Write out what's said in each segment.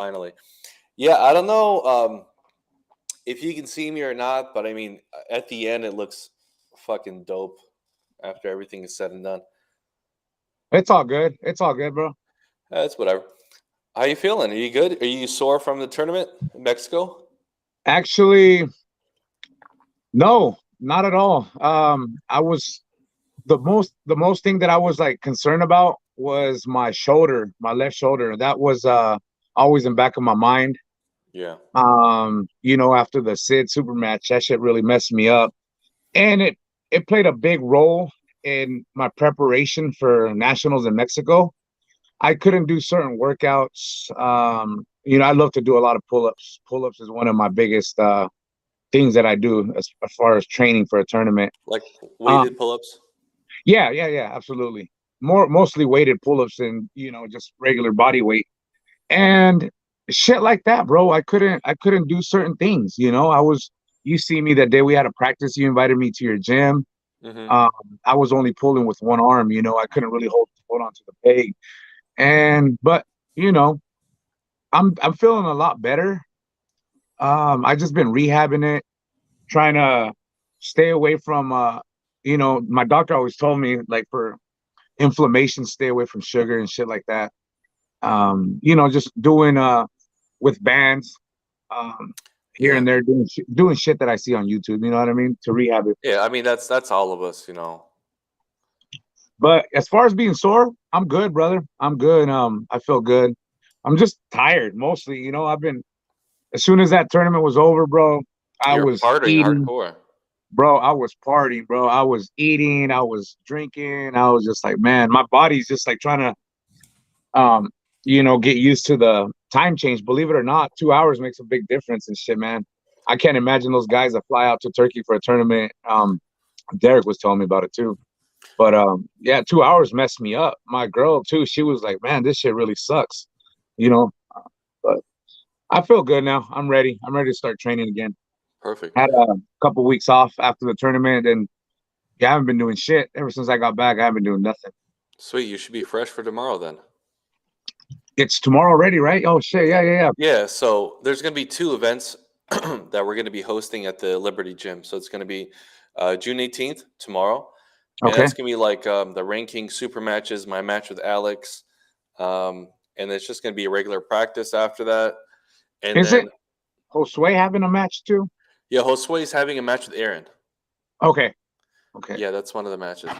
Finally. Yeah, I don't know if you can see me or not, but I mean, at the end, it looks fucking dope after everything is said and done. It's all good. It's all good, bro. It's whatever. How you feeling? Are you good? Are you sore from the tournament in Mexico? Actually, no, not at all. I was the most thing that I was like concerned about was my shoulder, my left shoulder. That was always in back of my mind. Yeah. After the Sid super match, that shit really messed me up. And it played a big role in my preparation for nationals in Mexico. I couldn't do certain workouts. I love to do a lot of pull-ups. Pull-ups is one of my biggest things that I do as far as training for a tournament. Like Um, weighted pull-ups? yeah, absolutely. Mostly weighted pull-ups and just regular body weight and shit like that, bro. I couldn't do certain things. You see me that day we had a practice. You invited me to your gym. Mm-hmm. Um, I was only pulling with one arm. I couldn't really hold on to the peg. But you know, I'm feeling a lot better. I just been rehabbing it, trying to stay away from my doctor always told me like for inflammation, stay away from sugar and shit like that. Just doing with bands, um here Yeah. and there doing shit that I see on YouTube, you know what I mean, to rehab it. Yeah, I mean that's all of us. But as far as being sore, I'm good, brother. I'm good. I feel good. I'm just tired mostly. I've been as soon as that tournament was over, bro, I You're was partying eating, hardcore. bro. I was partying, bro. I was eating, I was drinking. I was just like, man, my body's just like trying to get used to the time change. Believe it or not, 2 hours makes a big difference and shit, man. I can't imagine those guys that fly out to Turkey for a tournament. Derek was telling me about it too. But yeah, 2 hours messed me up. My girl too, she was like, man, this shit really sucks, you know. But I feel good now. I'm ready. I'm ready to start training again. Perfect. Had a couple weeks off after the tournament, and yeah, I haven't been doing shit ever since I got back. I haven't been doing nothing. Sweet. You should be fresh for tomorrow then. It's tomorrow already, right? Oh shit, yeah. Yeah, so there's going to be two events that we're going to be hosting at the Liberty Gym. So it's going to be June 18th, tomorrow. And Okay. that's going to be like the ranking super matches, my match with Alex. And it's just going to be a regular practice after that. And Is it then, Josue having a match too? yeah, Josue is having a match with Aaron. Okay. Okay. Yeah, that's one of the matches.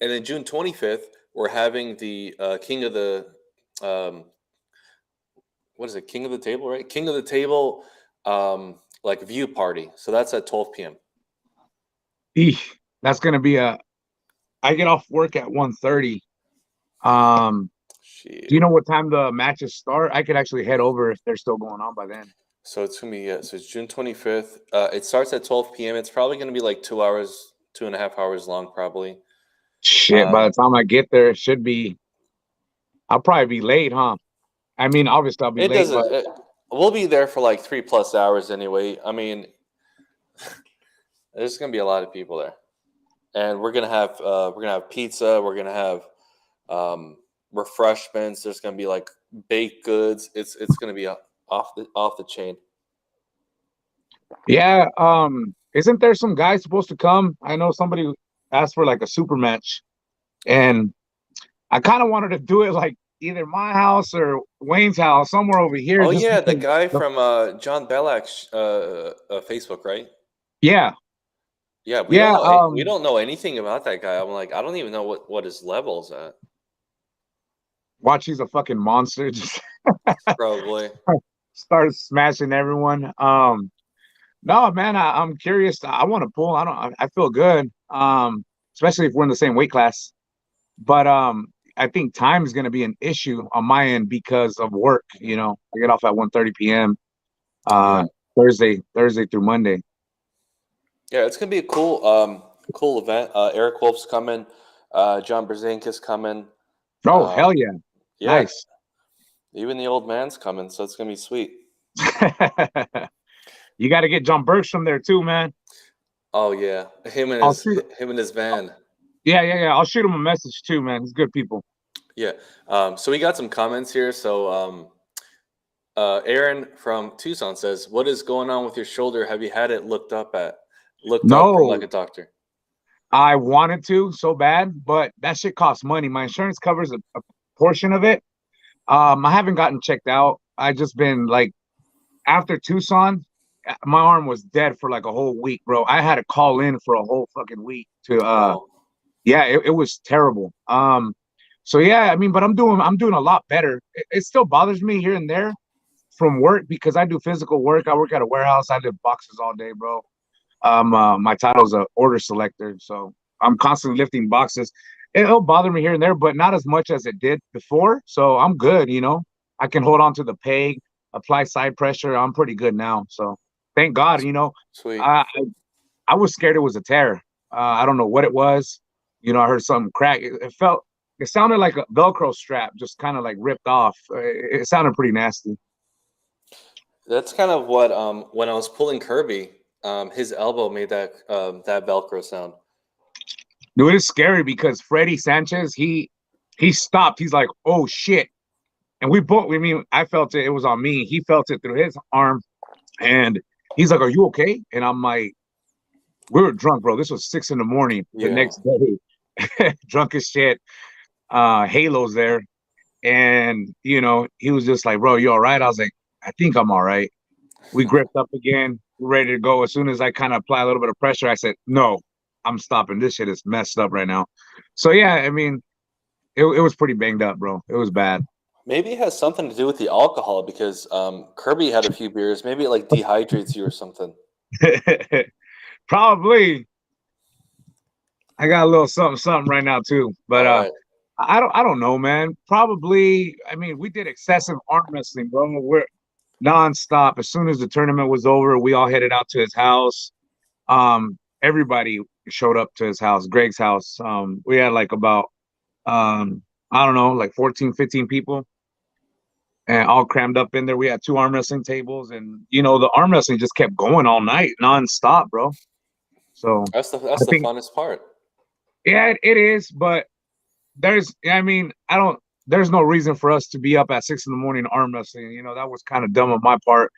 And then June 25th, we're having the King of the, um, what is it? King of the Table, right? King of the Table, like view party. So that's at 12 p.m. Eesh, that's gonna be a. I get off work at 1:30. Um, do you Shit. know what time the matches start? I could actually head over if they're still going on by then. So it's gonna be so it's June 25th. It starts at 12 p.m. It's probably gonna be like 2 hours, 2.5 hours long, probably. Shit, by the Um, time I get there, it should be. I'll probably be late, huh? I mean, obviously I'll be it late, doesn't. but We'll be there for like 3+ hours anyway. I mean, there's gonna be a lot of people there, and we're gonna have pizza. We're gonna have um, refreshments. There's gonna be like baked goods. It's gonna be off the chain. yeah. Isn't there some guy supposed to come? I know somebody asked for like a super match, and I kind of wanted to do it like either my house or Wayne's house, somewhere over here, Oh just yeah, the because. guy from John Bellak's Facebook, right? Yeah, Yeah, we don't yeah. know we don't know anything about that guy. I'm like, I don't even know what his level's at. Watch, he's a fucking monster. Just Probably. start smashing everyone. No, man, I'm curious. I want to pull. I feel good. Especially if we're in the same weight class. But I think time is going to be an issue on my end because of work. I get off at 1:30 p.m. Yeah. Uh, Thursday through Monday. Yeah, it's gonna be a cool event. Eric Wolf's coming, John Brzezinski's coming. Oh, Um, hell yeah. yeah, Nice. even the old man's coming, so it's gonna be sweet. You got to get John Burks from there too, man. Oh yeah, him and I'll his shoot. him and his van. Yeah. I'll shoot him a message too, man. He's good people. Yeah. So we got some comments here. So Aaron from Tucson says, "What is going on with your shoulder? Have you had it looked up from like No, a doctor?" I wanted to so bad, but that shit costs money. My insurance covers a portion of it. I haven't gotten checked out. I just been like after Tucson, my arm was dead for like a whole week, bro. I had to call in for a whole fucking week to Wow. yeah, it was terrible. So yeah, I mean, but I'm doing a lot better. It still bothers me here and there from work because I do physical work. I work at a warehouse. I lift boxes all day, bro. My title's a order selector, so I'm constantly lifting boxes. It'll bother me here and there, but not as much as it did before. So I'm good, you know. I can hold on to the peg, apply side pressure. I'm pretty good now. So thank God, you know. Sweet. I was scared it was a tear. I don't know what it was. You know, I heard something crack. It sounded like a Velcro strap, just kind of like ripped off. It sounded pretty nasty. That's kind of what when I was pulling Kirby, his elbow made that Velcro sound. Dude, it is scary because Freddie Sanchez, he stopped. He's like, oh shit. And we both, I mean, I felt it. It was on me. He felt it through his arm. And he's like, are you okay? And I'm like, we were drunk, bro. This was 6 a.m. the Yeah. next day. Drunk as shit. Halo's there. And, you know, he was just like, bro, you all right? I was like, I think I'm all right. We gripped up again. We're ready to go. As soon as I kind of apply a little bit of pressure, I said, no, I'm stopping. This shit is messed up right now. So, yeah, I mean, it was pretty banged up, bro. It was bad. Maybe it has something to do with the alcohol because Kirby had a few beers. Maybe it like dehydrates you or something. Probably. I got a little something right now too. But All right. I don't know, man. Probably, I mean, we did excessive arm wrestling, bro. We're nonstop. As soon as the tournament was over, we all headed out to his house. Everybody showed up to his house, Greg's house. We had like about I don't know, like 14, 15 people and all crammed up in there. We had two arm wrestling tables, and you know, the arm wrestling just kept going all night, nonstop, bro. So That's I the think, funnest part. yeah, it is, but I mean, there's no reason for us to be up at 6 in the morning arm wrestling. You know, that was kind of dumb on my part.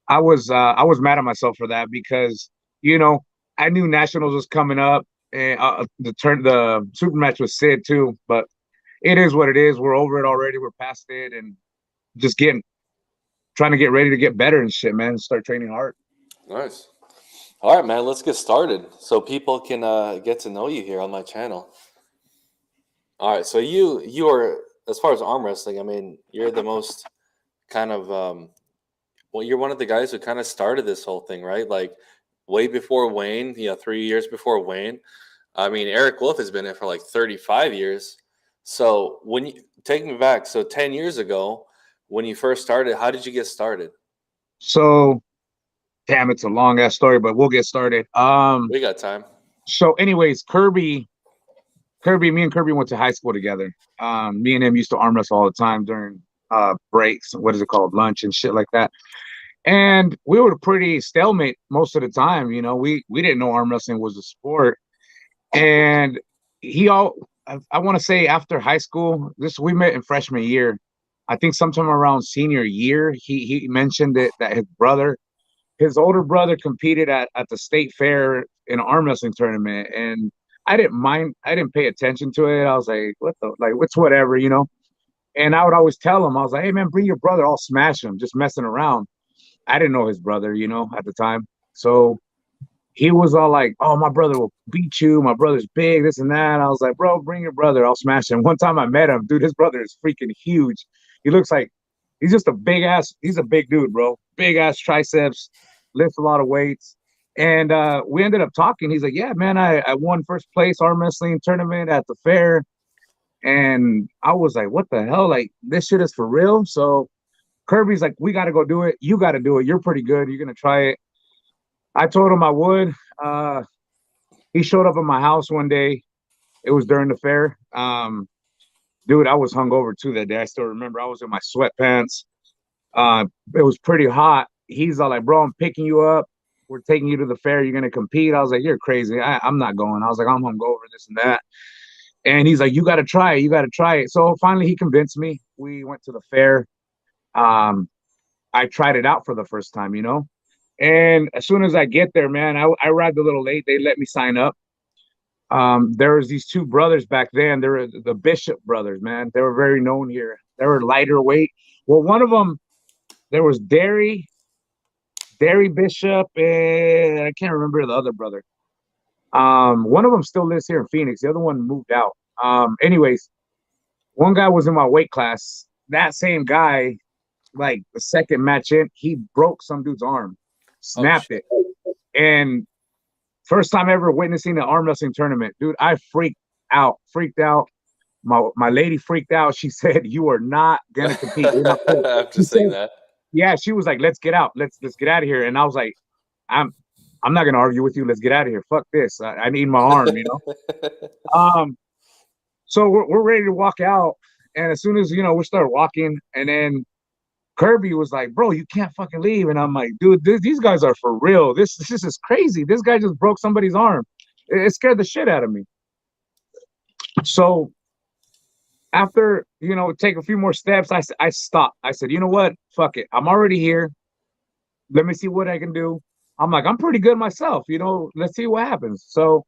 I was mad at myself for that because, you know, I knew Nationals was coming up and the super match was Sid too, but it is what it is. We're over it already. We're past it and just trying to get ready to get better and shit, man. Start training hard. Nice. All right, man. Let's get started so people can get to know you here on my channel. All right. So you are, as far as arm wrestling, I mean, you're the most kind of well, you're one of the guys who kind of started this whole thing, right? Like way before Wayne, 3 years before Wayne. I mean, Eric Wolf has been in for like 35 years. So when you take me back, so 10 years ago, when you first started, how did you get started? So, damn, it's a long ass story, but we'll get started. We got time. So, anyways, me and Kirby went to high school together. Me and him used to arm wrestle all the time during breaks. What is it called? Lunch and shit like that. And we were pretty stalemate most of the time. You know, we didn't know arm wrestling was a sport. And I want to say after high school, we met in freshman year. I think sometime around senior year, he mentioned that his older brother competed at the state fair in an arm wrestling tournament, and I didn't mind. I didn't pay attention to it. I was like, what the like, what's whatever, you know. And I would always tell him, I was like, hey man, bring your brother. I'll smash him. Just messing around. I didn't know his brother, you know, at the time. So he was all like, oh, my brother will beat you. My brother's big, this and that. I was like, bro, bring your brother. I'll smash him. One time I met him, dude, his brother is freaking huge. He looks like he's just a big ass. He's a big dude, bro. Big ass triceps, lifts a lot of weights. And we ended up talking. He's like, yeah, man, I won first place arm wrestling tournament at the fair. And I was like, what the hell? Like, this shit is for real. So Kirby's like, we got to go do it. You got to do it. You're pretty good. You're going to try it. I told him I would. He showed up at my house one day. It was during the fair. Dude, I was hungover too that day. I still remember I was in my sweatpants. It was pretty hot. He's all like, bro, I'm picking you up. We're taking you to the fair. You're going to compete. I was like, you're crazy. I'm not going. I was like, I'm hungover, this and that. And he's like, you got to try it. You got to try it. So finally he convinced me. We went to the fair. I tried it out for the first time, you know. And as soon as I get there, man, I arrived a little late. They let me sign up. There was these two brothers back then. They were the Bishop brothers, man. They were very known here. They were lighter weight. Well, one of them, there was Derry Bishop, and I can't remember the other brother. One of them still lives here in Phoenix. The other one moved out. Anyways, one guy was in my weight class. That same guy, like the second match in, he broke some dude's arm, Oh snapped shit. it. And first time ever witnessing an arm wrestling tournament, dude, I freaked out. My lady freaked out. She said, "You are not gonna compete. You're not fit." After She saying said, that. "Yeah." She was like, "Let's get out. Let's get out of here." And I was like, "I'm I'm not gonna argue with you. Let's get out of here. Fuck this. I need my arm, you know." Um, so we're ready to walk out, and as soon as we start walking, and then Kirby was like, "Bro, you can't fucking leave." And I'm like, "Dude, these guys are for real. This is crazy. This guy just broke somebody's arm. It scared the shit out of me." So after take a few more steps, I stopped. I said, "You know what? Fuck it. I'm already here. Let me see what I can do." I'm like, I'm pretty good myself. Let's see what happens. So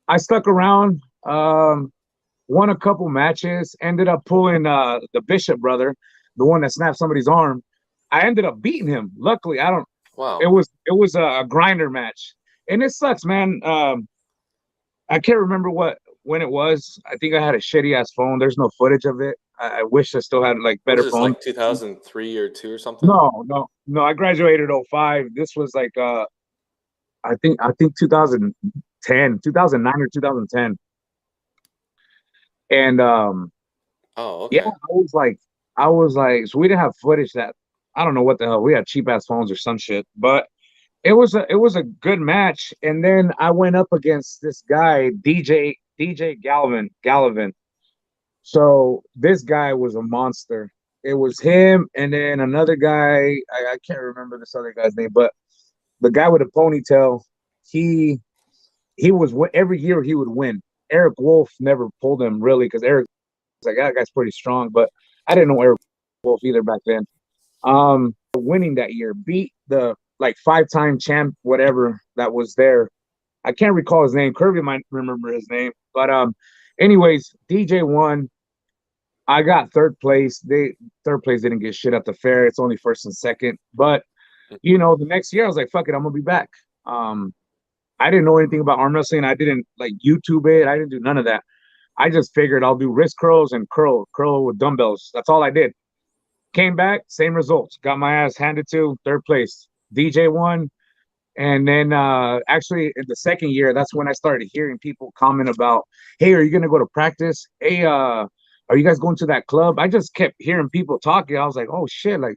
I stuck around. Won a couple matches. Ended up pulling the Bishop brother, the one that snapped somebody's arm. I ended up beating him. Luckily, I don't. It Wow. was it was a grinder match, and it sucks, man. I can't remember when it was. I think I had a shitty ass phone. There's no footage of it. I wish I still had like What is better this, phone. like 2003 or 2 or something? No, no, no. I graduated '05. This was like I think 2010, 2009 or 2010. And Oh, yeah, okay. I was like, so we didn't have footage that I don't know what the hell. We had cheap ass phones or some shit, but it was a good match. And then I went up against this guy, DJ Galvin. So this guy was a monster. It was him, and then another guy. I can't remember this other guy's name, but the guy with a ponytail. He he was every year he would win. Eric Wolf never pulled him really because Eric was like that guy's pretty strong, but I didn't know Eric Wolf either back then. Winning that year, beat the like five-time champ, whatever that was there. I can't recall his name. Kirby might remember his name, but anyways, DJ won. I got third place. Third place didn't get shit at the fair. It's only first and second. But the next year I was like, fuck it, I'm gonna be back. Um, I didn't know anything about arm wrestling. I didn't like YouTube it. I didn't do none of that. I just figured I'll do wrist curls and curl with dumbbells. That's all I did. Came back, same results. Got my ass handed to third place. DJ won. And then actually in the second year, that's when I started hearing people comment about, hey, are you gonna go to practice? Hey, are you guys going to that club? I just kept hearing people talking. I was like, oh shit, like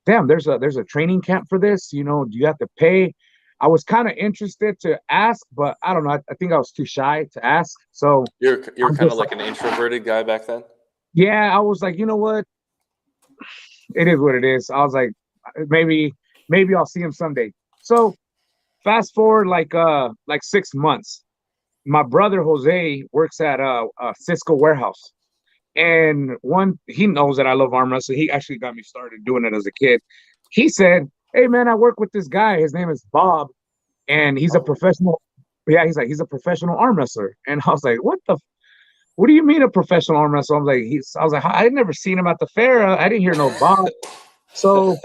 damn, there's a training camp for this. Do you have to pay? I was kind of interested to ask, but I don't know. I think I was too shy to ask. So You're I'm kind of just like an introverted guy back then? yeah, I was like, you know what? It is what it is. I was like, maybe I'll see him someday. So fast forward like 6 months. My brother Jose works at a Cisco warehouse. And he knows that I love arm wrestling. He actually got me started doing it as a kid. He said, "Hey man, I work with this guy. His name is Bob, and he's a Oh. professional." Yeah, he's like he's a professional arm wrestler. And I was like, What do you mean a professional arm wrestler?" I was like, "I'd never seen him at the fair. I didn't hear no Bob." So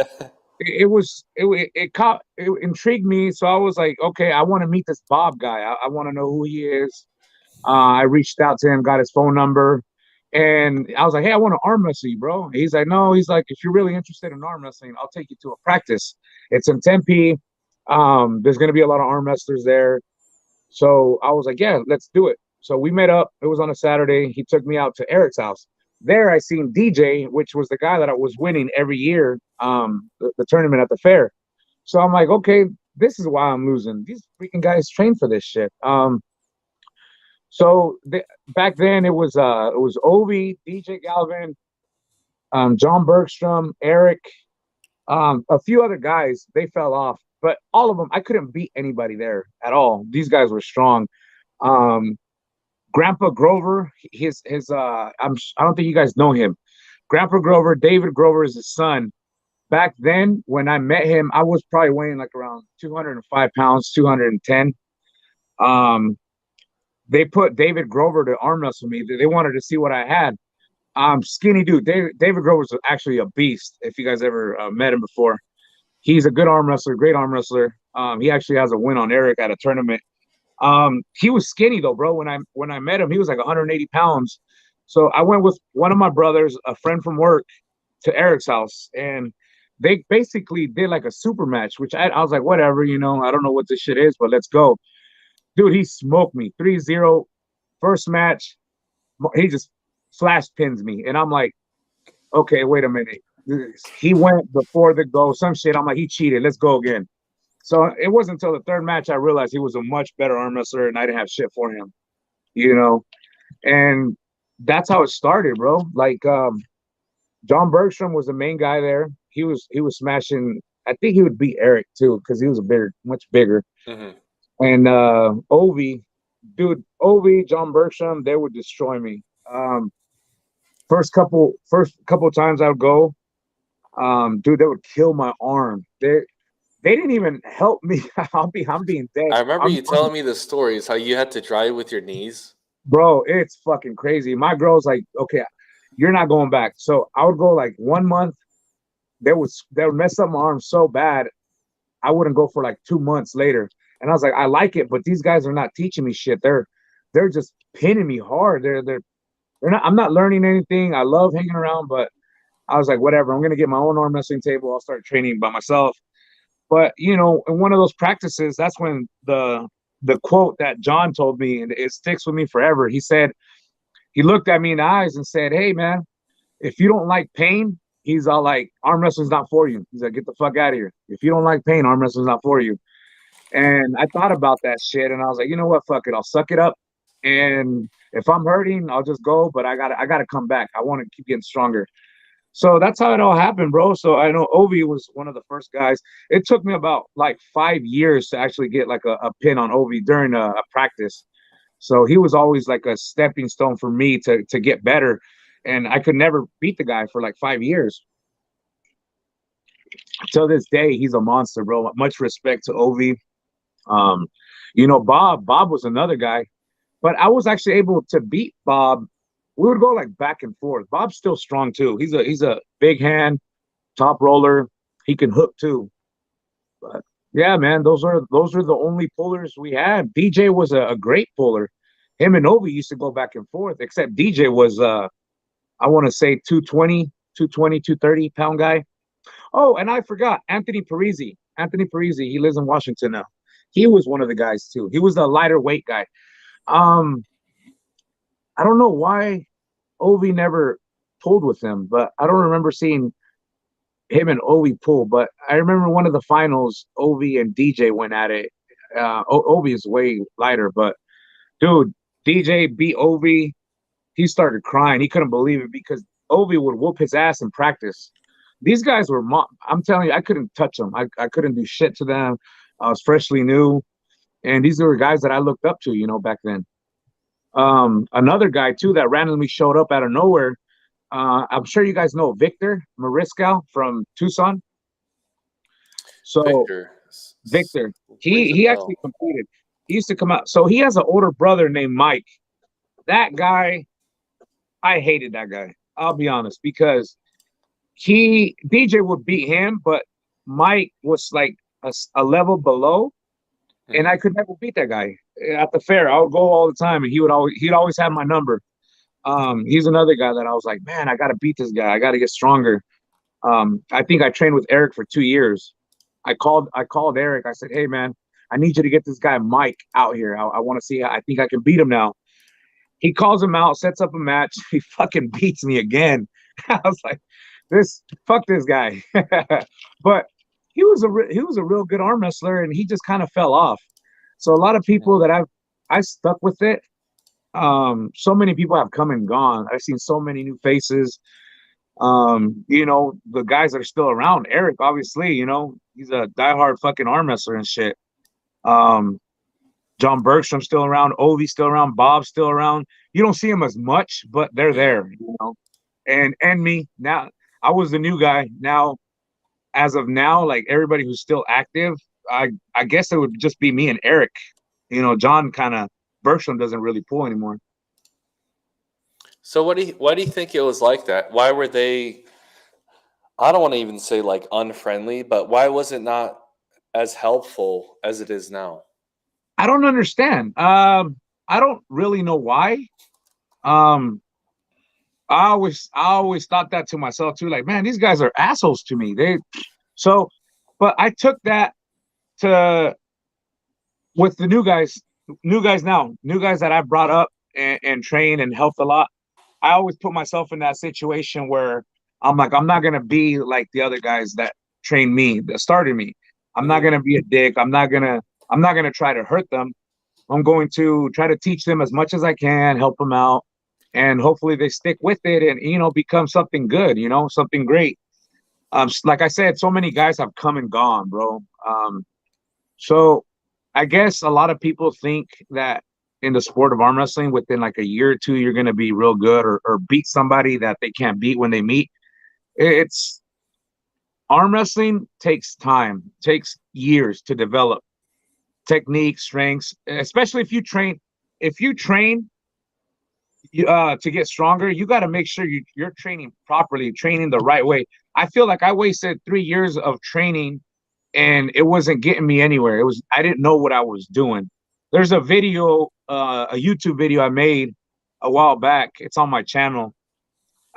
it caught it intrigued me. So I was like, "Okay, I want to meet this Bob guy. I want to know who he is." I reached out to him, got his phone number, and I was like, "Hey, I want to arm wrestle you, bro." He's like, "No." He's like, "If you're really interested in arm wrestling, I'll take you to a practice. It's in Tempe. There's gonna be a lot of arm wrestlers there." So I was like, "Yeah, let's do it." So we met up. It was on a Saturday. He took me out to Eric's house. There, I seen DJ, which was the guy that I was winning every year, the tournament at the fair. So I'm like, okay, this is why I'm losing. These freaking guys train for this shit. Back then it was Ovi, DJ Galvin, John Bergstrom, Eric, a few other guys. They fell off, but all of them I couldn't beat anybody there at all. These guys were strong. Um, Grandpa Grover, I don't think you guys know him. Grandpa Grover, David Grover is his son. back then when I met him, I was probably weighing like around 205 pounds, 210. Um, they put David Grover to arm wrestle me. They wanted to see what I had. Skinny dude. David Grover's actually a beast. If you guys ever met him before, he's a good arm wrestler, great arm wrestler. He actually has a win on Eric at a tournament. He was skinny though, bro. When I met him, he was like 180 pounds. So I went with one of my brothers, a friend from work, to Eric's house, and they basically did like a super match, which I was like, whatever, I don't know what this shit is, but let's go. Dude, he smoked me 3-0. First match, he just flash pins me. And I'm like, okay, wait a minute. He went before the go, some shit. I'm like, he cheated. Let's go again. So it wasn't until the third match I realized he was a much better arm wrestler and I didn't have shit for him, And that's how it started, bro. Like John Bergstrom was the main guy there. He was smashing. I think he would beat Eric too because he was much bigger. Mm-hmm. And Ovi, John Bergstrom, they would destroy me. First couple times I would go, dude, they would kill my arm. They didn't even help me. I'm being dead. I remember you telling me the stories how you had to drive with your knees. Bro, it's fucking crazy. My girl's like, okay, you're not going back. So I would go like 1 month. They would mess up my arm so bad, I wouldn't go for like 2 months later. And I was like, I like it, but these guys are not teaching me shit. They're just pinning me hard. They're not. I'm not learning anything. I love hanging around, but I was like, whatever. I'm gonna get my own arm wrestling table. I'll start training by myself. But in one of those practices, that's when the quote that John told me, and it sticks with me forever. He said, he looked at me in the eyes and said, "Hey, man, if you don't like pain," he's all like, "arm wrestling's not for you." He's like, "Get the fuck out of here. If you don't like pain, arm wrestling's not for you." And I thought about that shit, and I was like, you know what? Fuck it. I'll suck it up. And if I'm hurting, I'll just go. But I gotta come back. I want to keep getting stronger. So that's how it all happened, bro. So I know Ovi was one of the first guys. It took me about like 5 years to actually get like a pin on Ovi during a practice. So he was always like a stepping stone for me to get better. And I could never beat the guy for like 5 years. Till this day, he's a monster, bro. Much respect to Ovi. Bob was another guy, but I was actually able to beat Bob. We would go like back and forth. Bob's still strong too. He's a big hand, top roller. He can hook too. But yeah, man, those are the only pullers we had. DJ was a great puller. Him and Ovi used to go back and forth, except DJ was I want to say 230 pound guy. Oh, and I forgot Anthony Parisi. He lives in Washington now. He was one of the guys too. He was the lighter weight guy. I don't know why Ovi never pulled with him, but I don't remember seeing him and Ovi pull. But I remember one of the finals, Ovi and DJ went at it. Ovi is way lighter, but dude, DJ beat Ovi. He started crying. He couldn't believe it because Ovi would whoop his ass in practice. These guys were, I'm telling you, I couldn't touch them. I couldn't do shit to them. I was freshly new. And these were guys that I looked up to, back then. Another guy, too, that randomly showed up out of nowhere. I'm sure you guys know Victor Mariscal from Tucson. So Victor, he actually competed. He used to come out. So he has an older brother named Mike. That guy, I hated that guy. I'll be honest, because DJ would beat him, but Mike was like a level below, and I could never beat that guy at the fair. I would go all the time, and he'd always have my number. He's another guy that I was like, man, I got to beat this guy. I got to get stronger. I think I trained with Eric for 2 years. I called Eric. I said, hey, man, I need you to get this guy Mike out here. I want to see. I think I can beat him now. He calls him out, sets up a match. He fucking beats me again. I was like, fuck this guy. But he was a real good arm wrestler, and he just kind of fell off. So a lot of people that I stuck with it. So many people have come and gone. I've seen so many new faces. The guys that are still around, Eric, obviously, he's a diehard fucking arm wrestler and shit. John Bergstrom's still around, Ovi's still around, Bob's still around. You don't see them as much, but they're there, And me, now I was the new guy. Now as of now, like everybody who's still active, I guess it would just be me and Eric. John kind of Bergstrom doesn't really pull anymore. So why do you think it was like that? Why were they? I don't want to even say like unfriendly, but why was it not as helpful as it is now? I don't understand. I don't really know why. Um, I always thought that to myself too. Like, man, these guys are assholes to me. So, but I took that to with the new guys that I brought up and trained and helped a lot. I always put myself in that situation where I'm like, I'm not gonna be like the other guys that trained me, that started me. I'm not Hmm. gonna be a dick. I'm not gonna try to hurt them. I'm going to try to teach them as much as I can, help them out, and hopefully they stick with it and become something good, something great. Like I said, so many guys have come and gone, bro. So I guess a lot of people think that in the sport of arm wrestling, within like a year or two, you're going to be real good or beat somebody that they can't beat when they meet. It's arm wrestling takes time, takes years to develop technique, strengths, especially if you train. If you train to get stronger, you got to make sure you're training properly, training the right way. I feel like I wasted 3 years of training and it wasn't getting me anywhere. I didn't know what I was doing. There's a YouTube video I made a while back. It's on my channel.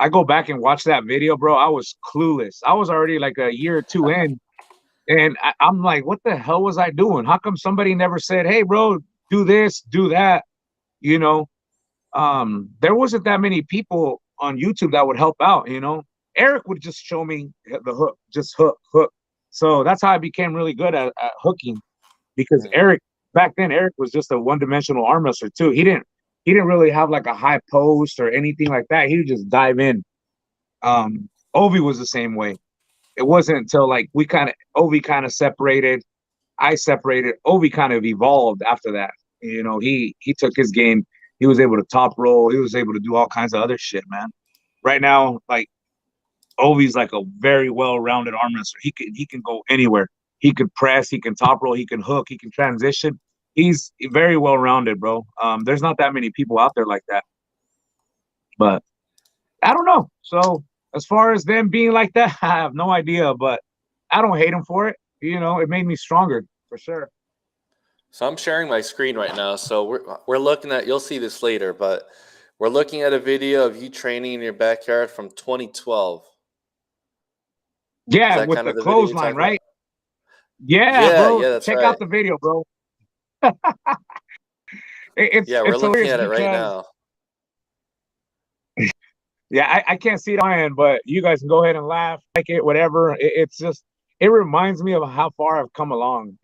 I go back and watch that video, bro. I was clueless. I was already like a year or two in, and I'm like, what the hell was I doing? How come somebody never said, hey, bro, do this, do that? You know, there wasn't that many people on YouTube that would help out. Eric would just show me the hook, just hook, hook. So that's how I became really good at hooking because Hmm. back then, Eric was just a one-dimensional arm wrestler too. He didn't really have like a high post or anything like that. He would just dive in. Ovi was the same way. It wasn't until like Ovi kind of separated, I separated, Ovi kind of evolved after that. He took his game. He was able to top roll. He was able to do all kinds of other shit, man. Right now, like Ovi's like a very well-rounded arm wrestler. He can go anywhere. He can press. He can top roll. He can hook. He can transition. He's very well-rounded, bro. There's not that many people out there like that. But I don't know. So as far as them being like that, I have no idea. But I don't hate them for it. It made me stronger for sure. So I'm sharing my screen right now. So we're looking at. You'll see this later, but we're looking at a video of you training in your backyard from 2012. Is Yeah, that with kind the of the video you're clothesline, talking about? right? Yeah, Yeah, bro. yeah, that's Check out right. the video, bro. It's Yeah, we're it's looking hilarious at it right because now. yeah, I can't see it on my end, but you guys can go ahead and laugh, like it, whatever. It's just it reminds me of how far I've come along.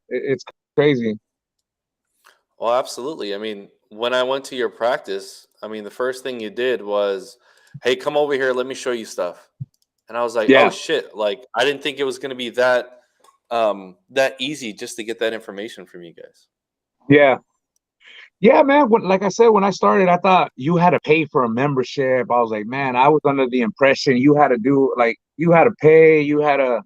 It's crazy. Well, absolutely. I mean, when I went to your practice, I mean, the first thing you did was, "Hey, come over here. Let me show you stuff." And I was like, "Oh Yeah, shit!" Like, I didn't think it was going to be that easy just to get that information from you guys. yeah, yeah, man. Like I said, when I started, I thought you had to pay for a membership. I was like, man, I was under the impression you had to pay, you had to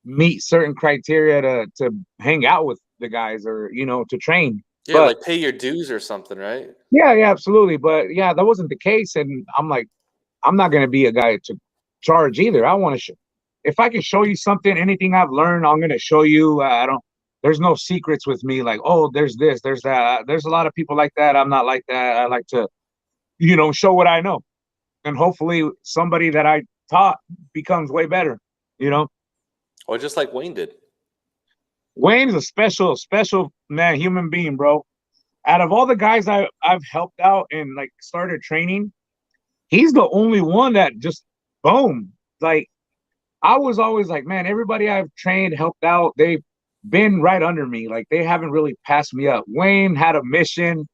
meet certain criteria to hang out with the guys or to train. Yeah, But like pay your dues or something, right? yeah, yeah, absolutely. But yeah, that wasn't the case, and I'm like, I'm not gonna be a guy to charge either. I want to if I can show you something, anything I've learned, I'm gonna show you. I don't. There's no secrets with me. Like, oh, there's this, there's that. There's a lot of people like that. I'm not like that. I like to, show what I know, and hopefully somebody that I taught becomes way better. You know, Or just like Wayne did. Wayne is a special, special man, human being, bro. Out of all the guys I've helped out and like started training, he's the only one that just boom. Like I was always like, man, everybody I've trained, helped out, they've been right under me. Like they haven't really passed me up. Wayne had a mission.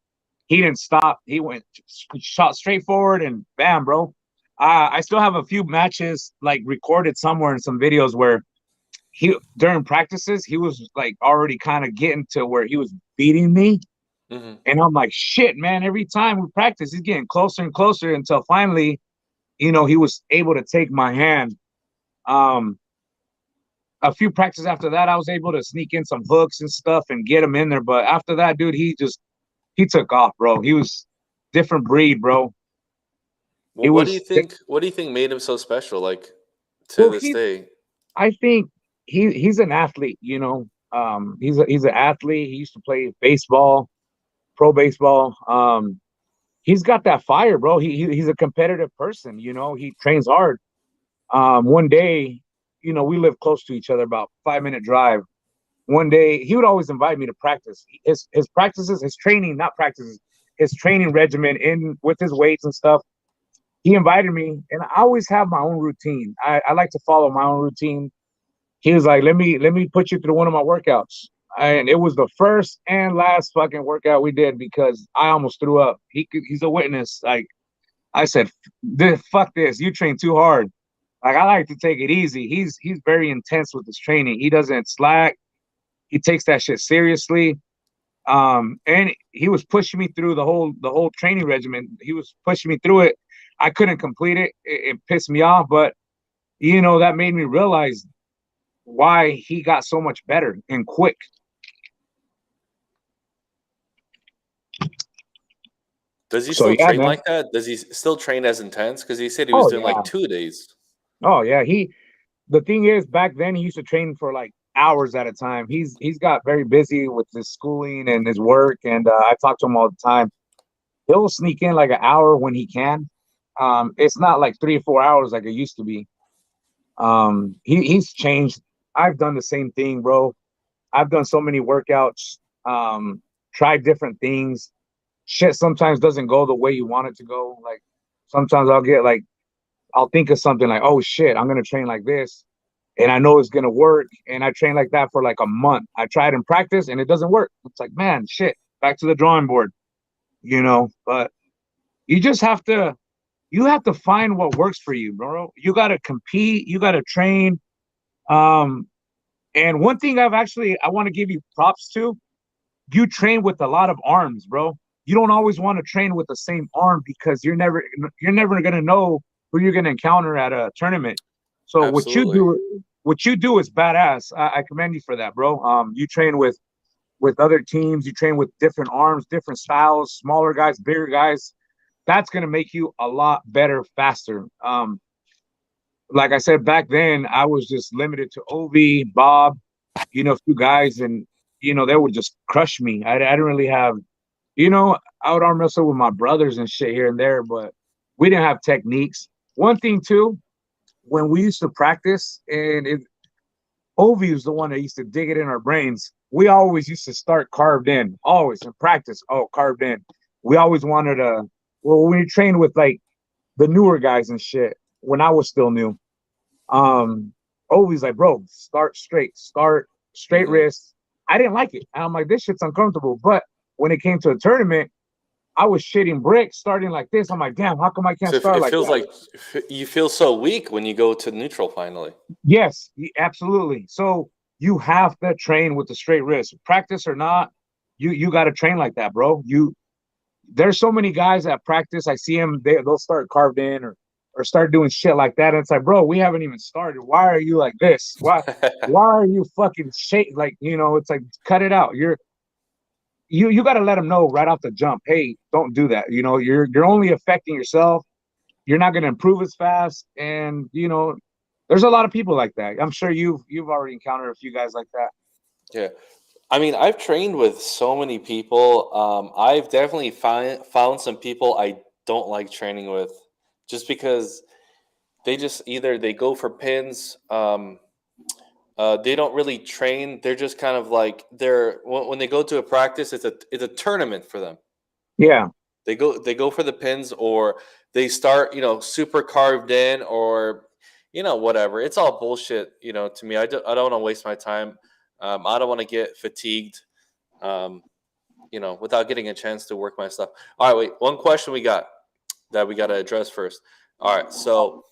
He didn't stop. He went shot straight forward and bam, bro. I still have a few matches like recorded somewhere in some videos where he during practices he was like already kind of getting to where he was beating me, Hmm. and I'm like, shit, man. Every time we practice, he's getting closer and closer until finally, he was able to take my hand. Um, a few practices after that, I was able to sneak in some hooks and stuff and get him in there. But after that, dude, he took off, bro. He was different breed, bro. He What do you was think? What do you think made him so special? Like to well. this day. I think he's an athlete. He's an athlete. He used to play baseball, pro baseball. He's got that fire, bro. He's a competitive person. He trains hard. One day, we live close to each other, about 5 minute drive. One day, he would always invite me to practice. His practices, his training, not practices, his training regimen in with his weights and stuff. He invited me, and I always have my own routine. I like to follow my own routine. He was like, let me put you through one of my workouts. And it was the first and last fucking workout we did because I almost threw up. He's a witness. Like I said, fuck this. You train too hard. Like I like to take it easy. He's very intense with his training. He doesn't slack. He takes that shit seriously. And he was pushing me through the whole training regimen. He was pushing me through it. I couldn't complete it. It pissed me off, but that made me realize why he got so much better and quick. Does he So still yeah, train man. like that? Does he still train as intense? Because he said he was Oh doing yeah. like 2 days. Oh yeah. The thing is, back then he used to train for like hours at a time. He's got very busy with his schooling and his work, and I talk to him all the time. He'll sneak in like an hour when he can. It's not like 3 or 4 hours like it used to be. He's changed. I've done the same thing, bro. I've done so many workouts, tried different things. Shit sometimes doesn't go the way you want it to go. Like sometimes I'll think of something like, oh shit, I'm gonna train like this, and I know it's gonna work. And I train like that for like a month. I try it in practice and it doesn't work. It's like, man, shit, back to the drawing board. But you just have to find what works for you, bro. You gotta compete, you gotta train. Um, and one thing I want to give you props to, you train with a lot of arms, bro. You don't always want to train with the same arm because you're never gonna know who you're gonna encounter at a tournament. So Absolutely. what you do is badass. I commend you for that, bro. You train with other teams, you train with different arms, different styles, smaller guys, bigger guys. That's gonna make you a lot better faster. Like I said, back then I was just limited to Ovi, Bob, a few guys, and they would just crush me. I didn't really have, I would arm wrestle with my brothers and shit here and there, but we didn't have techniques. One thing too, when we used to practice, and Ovi was the one that used to dig it in our brains. We always used to start carved in, always in practice. Oh, carved in. We always wanted to. Well, when you train with like the newer guys and shit, when I was still new, Ovi's like, bro, start straight Hmm. wrist. I didn't like it. And I'm like, this shit's uncomfortable. But when it came to a tournament, I was shitting bricks starting like this. I'm like, damn, how come I can't So start it like feels that? like you feel so weak when you go to neutral finally. Yes, absolutely. So you have to train with the straight wrist, practice or not. You got to train like that, bro. There's so many guys that practice. I see them. They'll start carved in or start doing shit like that. And it's like, bro, we haven't even started. Why are you like this? Why are you fucking shake? Like, it's like cut it out. You got to let them know right off the jump. Hey, don't do that. You're only affecting yourself. You're not going to improve as fast. And there's a lot of people like that. I'm sure you've already encountered a few guys like that. Yeah. I mean, I've trained with so many people. I've definitely found some people I don't like training with just because they just either they go for pins. They don't really train. They're just kind of like when they go to a practice, it's a tournament for them. Yeah, They go for the pins, or they start super carved in, or whatever. It's all bullshit. To me, I don't want to waste my time. I don't want to get fatigued. Um, without getting a chance to work my stuff. All right, wait. One question we got that we got to address first. All right, so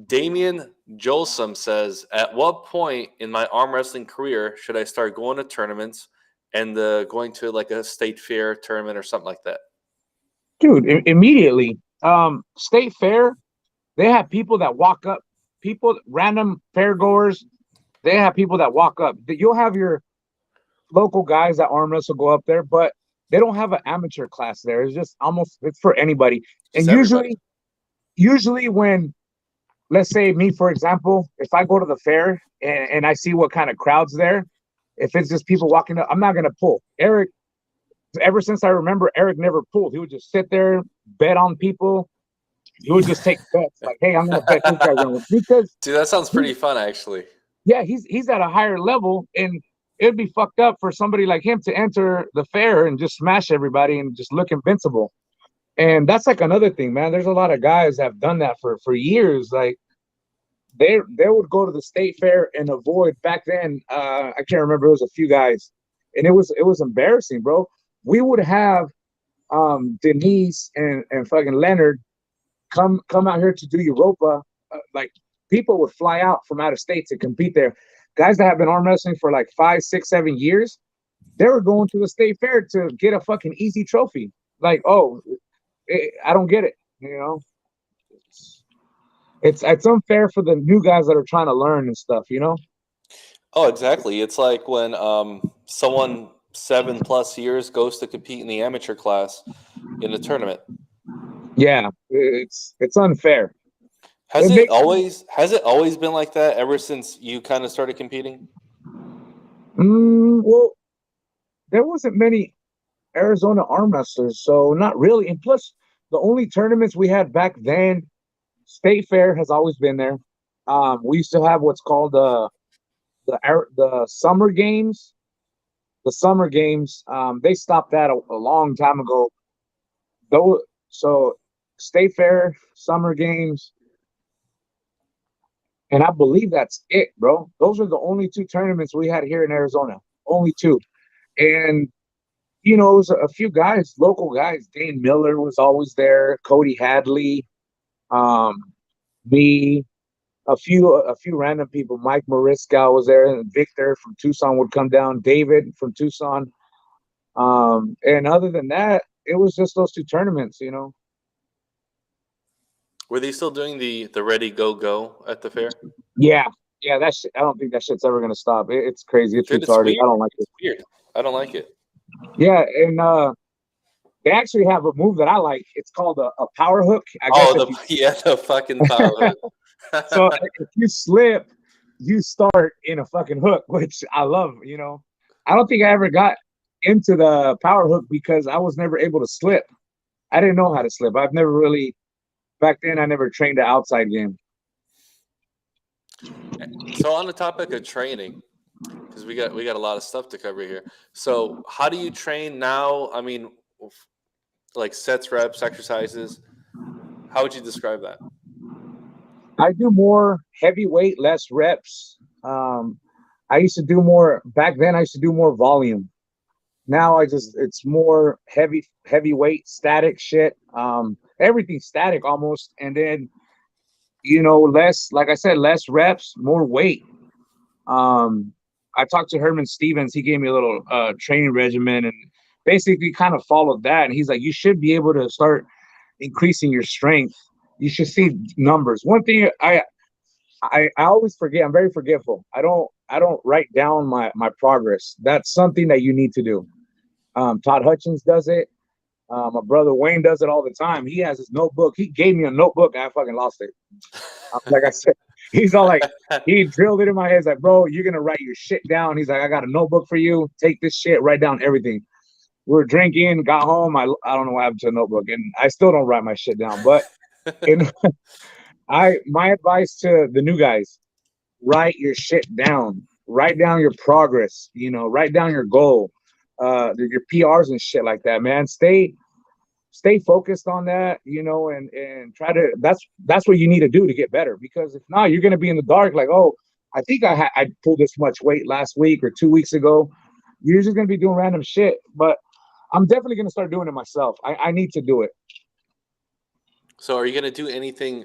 Damien Jolsum says, "At what point in my arm wrestling career should I start going to tournaments and going to like a state fair tournament or something like that?" dude, immediately. State fair, they have people that walk up, people, random fair goers they have people that walk up. You'll have your local guys that arm wrestle go up there, but they don't have an amateur class there. It's just almost it's for anybody. Just And everybody. usually when let's say me, for example, if I go to the fair and I see what kind of crowds there, if it's just people walking up, I'm not gonna pull. Eric, ever since I remember, Eric never pulled. He would just sit there, bet on people. He would just take bets like, "Hey, I'm gonna bet this guy's gonna win," because Dude, that sounds he, pretty fun, actually. yeah, he's at a higher level, and it'd be fucked up for somebody like him to enter the fair and just smash everybody and just look invincible. And that's like another thing, man. There's a lot of guys that have done that for years. Like they would go to the state fair and avoid back then. I can't remember. It was a few guys, and it was embarrassing, bro. We would have Denise and fucking Leonard come out here to do Europa. Like people would fly out from out of state to compete there. Guys that have been arm wrestling for like 5, 6, 7 years, they were going to the state fair to get a fucking easy trophy. Like, oh, I don't get it. You know, it's unfair for the new guys that are trying to learn and stuff. You know. Oh, exactly. It's like when someone 7+ years goes to compete in the amateur class in a tournament. Yeah, it's unfair. Has It it makes always been like that ever since you kind of started competing? well, there wasn't many Arizona arm wrestlers, so not really. And plus, the only tournaments we had back then, State Fair has always been there. We used to have what's called the summer games. The summer games, they stopped that a long time ago. Though, so State Fair, summer games, and I believe that's it, bro. Those are the only two tournaments we had here in Arizona. Only two. And it was a few guys, local guys. Dane Miller was always there. Cody Hadley, um, me, a few random people. Mike Mariska was there, and Victor from Tucson would come down. David from Tucson. And other than that, it was just those two tournaments. Were they still doing the Ready Go Go at the fair? Yeah, yeah. I don't think that shit's ever gonna stop. It's crazy. It's Dude, it's retarded. weird. I don't like it. It's weird. I don't like it. Yeah, and they actually have a move that I like. It's called a power hook. I guess Oh, the fucking power hook. so if you slip, you start in a fucking hook, which I love. I don't think I ever got into the power hook because I was never able to slip. I didn't know how to slip. I've never really back then. I never trained the outside game. So on the topic of training, because we got a lot of stuff to cover here. So how do you train now? I mean, like sets, reps, exercises. How would you describe that? I do more heavyweight, less reps. I used to do more back then. I used to do more volume. Now it's more heavyweight, static shit. Everything static almost, and then less, like I said, less reps, more weight. I talked to Herman Stevens. He gave me a little training regimen and basically kind of followed that. And he's like, you should be able to start increasing your strength. You should see numbers. One thing I always forget. I'm very forgetful. I don't write down my progress. That's something that you need to do. Todd Hutchins does it. My brother Wayne does it all the time. He has his notebook. He gave me a notebook. I fucking lost it. Like I said, he's all like, he drilled it in my head. He's like, bro, you're gonna write your shit down. He's like, I got a notebook for you. Take this shit, write down everything. We were drinking, got home. I don't know what happened to the notebook, and I still don't write my shit down. But in, my advice to the new guys: write your shit down. Write down your progress. Write down your goal, your PRs and shit like that. Man, stay focused on that, and try to. That's what you need to do to get better. Because if not, you're gonna be in the dark. Like, oh, I think I pulled this much weight last week or 2 weeks ago. You're just gonna be doing random shit. But I'm definitely gonna start doing it myself. I need to do it. So are you going to do anything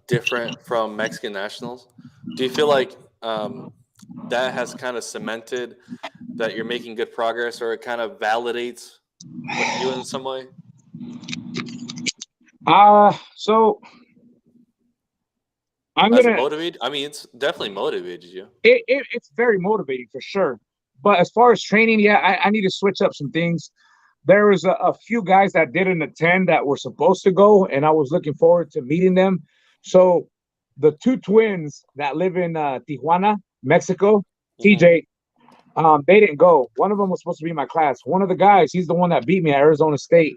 different from Mexican nationals? Do you feel like that has kind of cemented that you're making good progress, or it kind of validates you in some way? So I'm Has it gonna. motivated? I mean, it's definitely motivated you. It's very motivating for sure. But as far as training, yeah, I need to switch up some things. There was a few guys that didn't attend that were supposed to go, and I was looking forward to meeting them. So the two twins that live in Tijuana, Mexico, Hmm. TJ, they didn't go. One of them was supposed to be in my class. One of the guys, he's the one that beat me at Arizona State.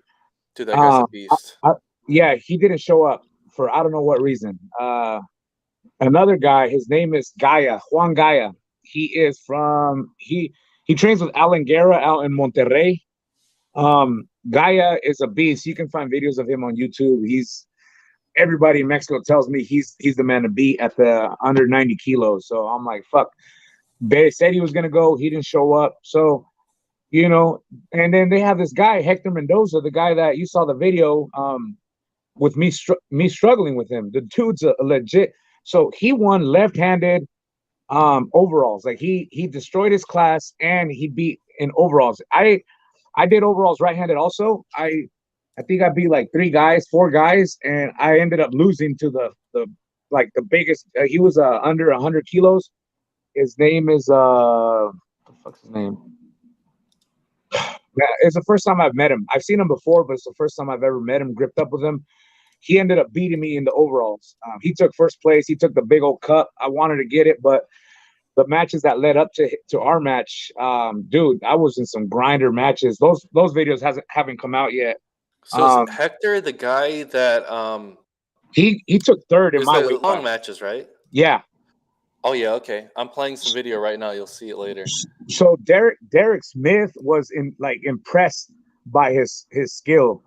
Dude, that guy's a Um, I, beast. yeah, he didn't show up for I don't know what reason. Another guy, his name is Gaia, Juan Gaia. He is from he trains with Alan Guerra out in Monterrey. Gaia is a beast. You can find videos of him on YouTube. He's everybody in Mexico tells me he's the man to beat at the under 90 kilos. So I'm like, fuck. They said he was gonna go, he didn't show up. So and then they have this guy, Hector Mendoza, the guy that you saw the video with me struggling with him. The dude's a legit. So he won left-handed overalls. Like he destroyed his class and he beat in overalls. I did overalls right-handed also. I think I beat like four guys, and I ended up losing to the like the biggest. He was under 100 kilos. His name is what the fuck's his name? Yeah, it's the first time I've met him. I've seen him before, but it's the first time I've ever met him, gripped up with him. He ended up beating me in the overalls. He took first place. He took the big old cup. I wanted to get it, but the matches that led up to our match, dude, I was in some grinder matches. Those videos haven't come out yet. So is Hector the guy that He took third in is my the weight long class. matches, right? Yeah. Oh yeah, okay. I'm playing some video right now. You'll see it later. So Derek Smith was impressed by his skill.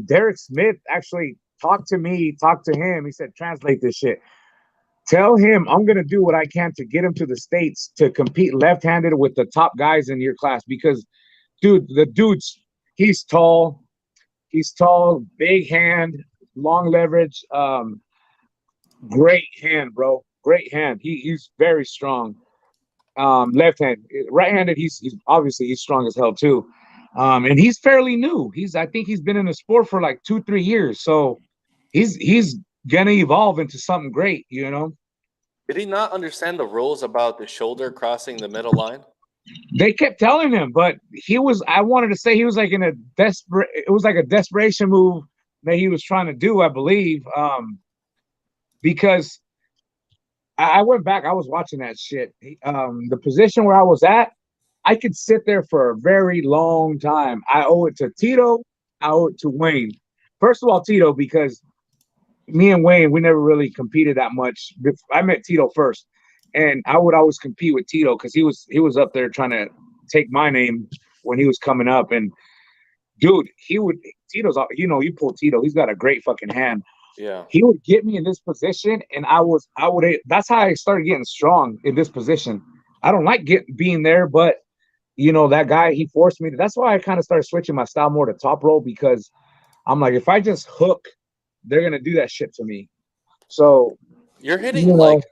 Derek Smith actually talked to him. He said, translate this shit. Tell him I'm gonna do what I can to get him to the States to compete left-handed with the top guys in your class because dude's he's tall, big hand, long leverage, great hand, bro. Great hand. He's very strong. Left hand, right-handed, he's obviously he's strong as hell too. And he's fairly new. I think he's been in the sport for like 2-3 years. So he's gonna evolve into something great, Did he not understand the rules about the shoulder crossing the middle line? They kept telling him, but I wanted to say he was like it was like a desperation move that he was trying to do, I believe. Because I went back, I was watching that shit. The position where I was at, I could sit there for a very long time. I owe it to Tito. I owe it to Wayne. First of all, Tito, because me and Wayne, we never really competed that much. I met Tito first, and I would always compete with Tito because he was up there trying to take my name when he was coming up. And dude, Tito's, you pull Tito, he's got a great fucking hand. Yeah. He would get me in this position, and that's how I started getting strong in this position. I don't like being there, but that guy, he forced me to. That's why I kind of started switching my style more to top roll because I'm like, if I just hook, they're gonna do that shit to me. So you're hitting like,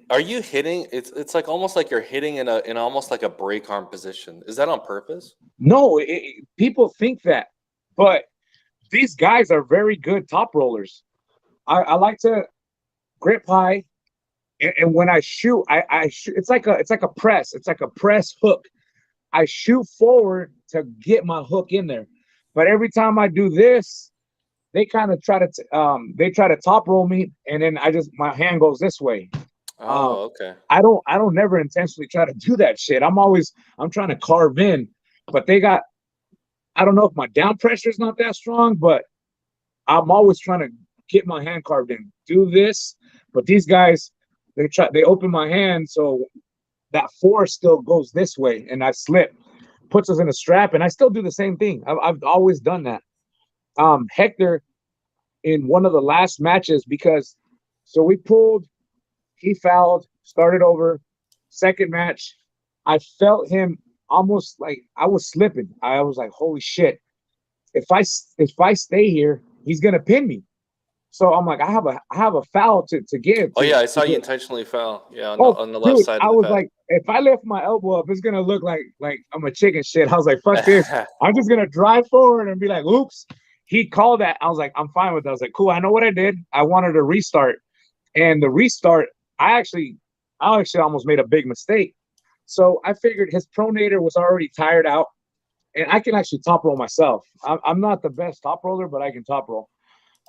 are you hitting? It's like almost like you're hitting in almost like a break arm position. Is that on purpose? No, people think that, but these guys are very good top rollers. I like to grip high, and when I shoot, I shoot. It's like a press. It's like a press hook. I shoot forward to get my hook in there, but every time I do this, they kind of try to top roll me, and then my hand goes this way. Oh, okay. I don't never intentionally try to do that shit. I'm trying to carve in, but I don't know if my down pressure is not that strong, but I'm always trying to get my hand carved in. Do this, but these guys, they open my hand so that force still goes this way, and I slip, puts us in a strap, and I still do the same thing. I've always done that. Hector, in one of the last matches, because we pulled, he fouled, started over, second match, I felt him almost like I was slipping. I was like, holy shit, if I stay here, he's gonna pin me. So I'm like, I have a foul to give. Oh yeah, I saw you intentionally foul. Yeah, on the left dude, side I of the was pad. like, if I lift my elbow up, it's gonna look like I'm a chicken shit. I was like, fuck this. I'm just gonna drive forward and be like, oops. He called that. I was like, I'm fine with that. I was like, cool. I know what I did. I wanted to restart. And the restart, I actually almost made a big mistake. So I figured his pronator was already tired out, and I can actually top roll myself. I'm not the best top roller, but I can top roll.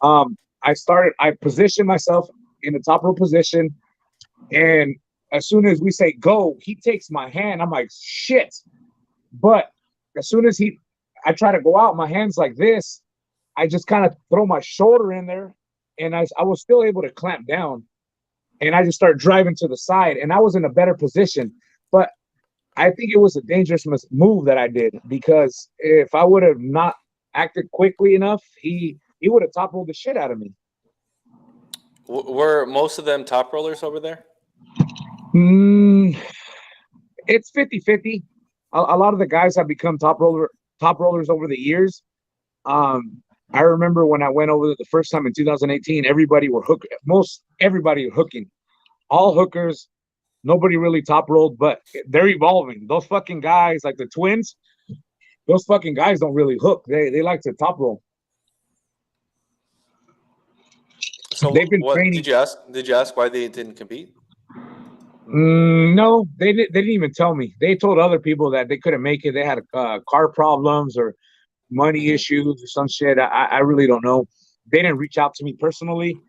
I positioned myself in the top roll position, and as soon as we say go, he takes my hand. I'm like, shit. But as soon as I try to go out, my hand's like this. I just kind of throw my shoulder in there, and I was still able to clamp down. And I just started driving to the side, and I was in a better position. But I think it was a dangerous move that I did, because if I would have not acted quickly enough, he would have top rolled the shit out of me. Were most of them top rollers over there? It's 50-50. A lot of the guys have become top rollers over the years. I remember when I went over the first time in 2018, everybody were hooking, all hookers. Nobody really top rolled, but they're evolving. Those fucking guys, like the twins, those fucking guys don't really hook. They like to top roll. So They've been what training. did you ask why they didn't compete? No, they didn't even tell me. They told other people that they couldn't make it. They had car problems or money issues or some shit. I really don't know. They didn't reach out to me personally.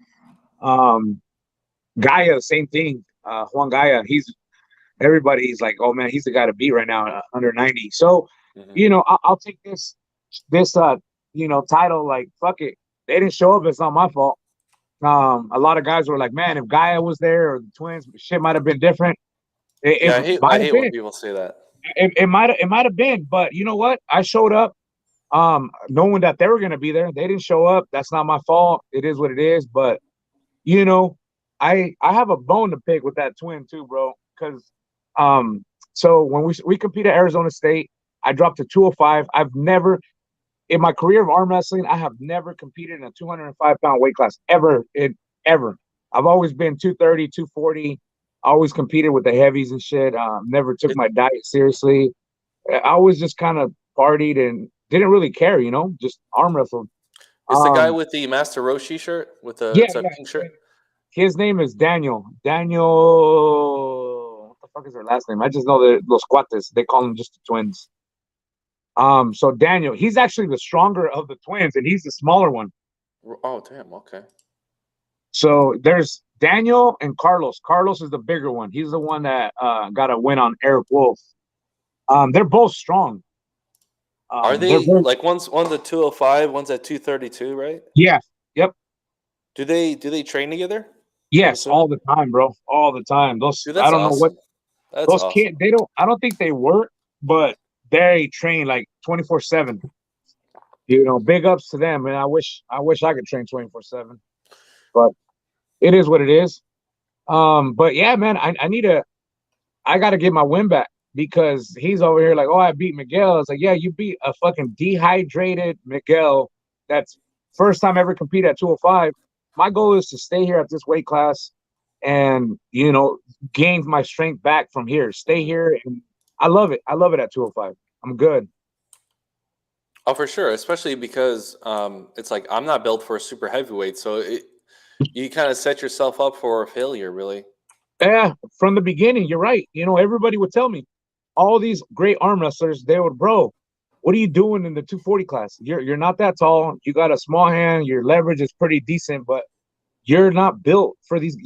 Gaia, same thing. Juan Gaia, everybody's like, oh man, he's the guy to beat right now, under 90. So, I'll take this title. Like, fuck it. They didn't show up. It's not my fault. A lot of guys were like, man, if Gaia was there or the twins, shit might have been different. I hate when people say that. It might have been, but you know what? I showed up, knowing that they were gonna be there. They didn't show up. That's not my fault. It is what it is. But I have a bone to pick with that twin too, bro. Because so when we competed at Arizona State, I dropped to 205. I've never in my career of arm wrestling, I have never competed in a 205-pound weight class ever. I've always been 230, 240. I always competed with the heavies and shit. Never took my diet seriously. I always just kind of partied and didn't really care, just arm wrestled. It's the guy with the Master Roshi shirt with the pink shirt. His name is Daniel. What the fuck is their last name? I just know that Los Cuates. They call them just the twins. So Daniel, he's actually the stronger of the twins, and he's the smaller one. Oh, damn. Okay. So there's Daniel and Carlos. Carlos is the bigger one. He's the one that got a win on Eric Wolf. They're both strong. Are they like one's at 205, one's at 232, right? Yeah. Yep. Do they train together? Yes, all the time, bro. All the time. Those Dude, I don't know what that's those awesome. kids. They don't. I don't think they work, but they train like 24/7. Big ups to them, and I wish I could train 24/7, but it is what it is. But yeah, man, I got to get my win back, because he's over here like, oh, I beat Miguel. It's like, yeah, you beat a fucking dehydrated Miguel. That's first time ever compete at 205. My goal is to stay here at this weight class and, gain my strength back from here. Stay here. And I love it. I love it at 205. I'm good. Oh, for sure. Especially because it's like I'm not built for a super heavyweight. So you kind of set yourself up for a failure, really. Yeah, from the beginning, you're right. Everybody would tell me, all these great arm wrestlers, they would, bro, what are you doing in the 240 class? You're not that tall. You got a small hand. Your leverage is pretty decent, but you're not built for these.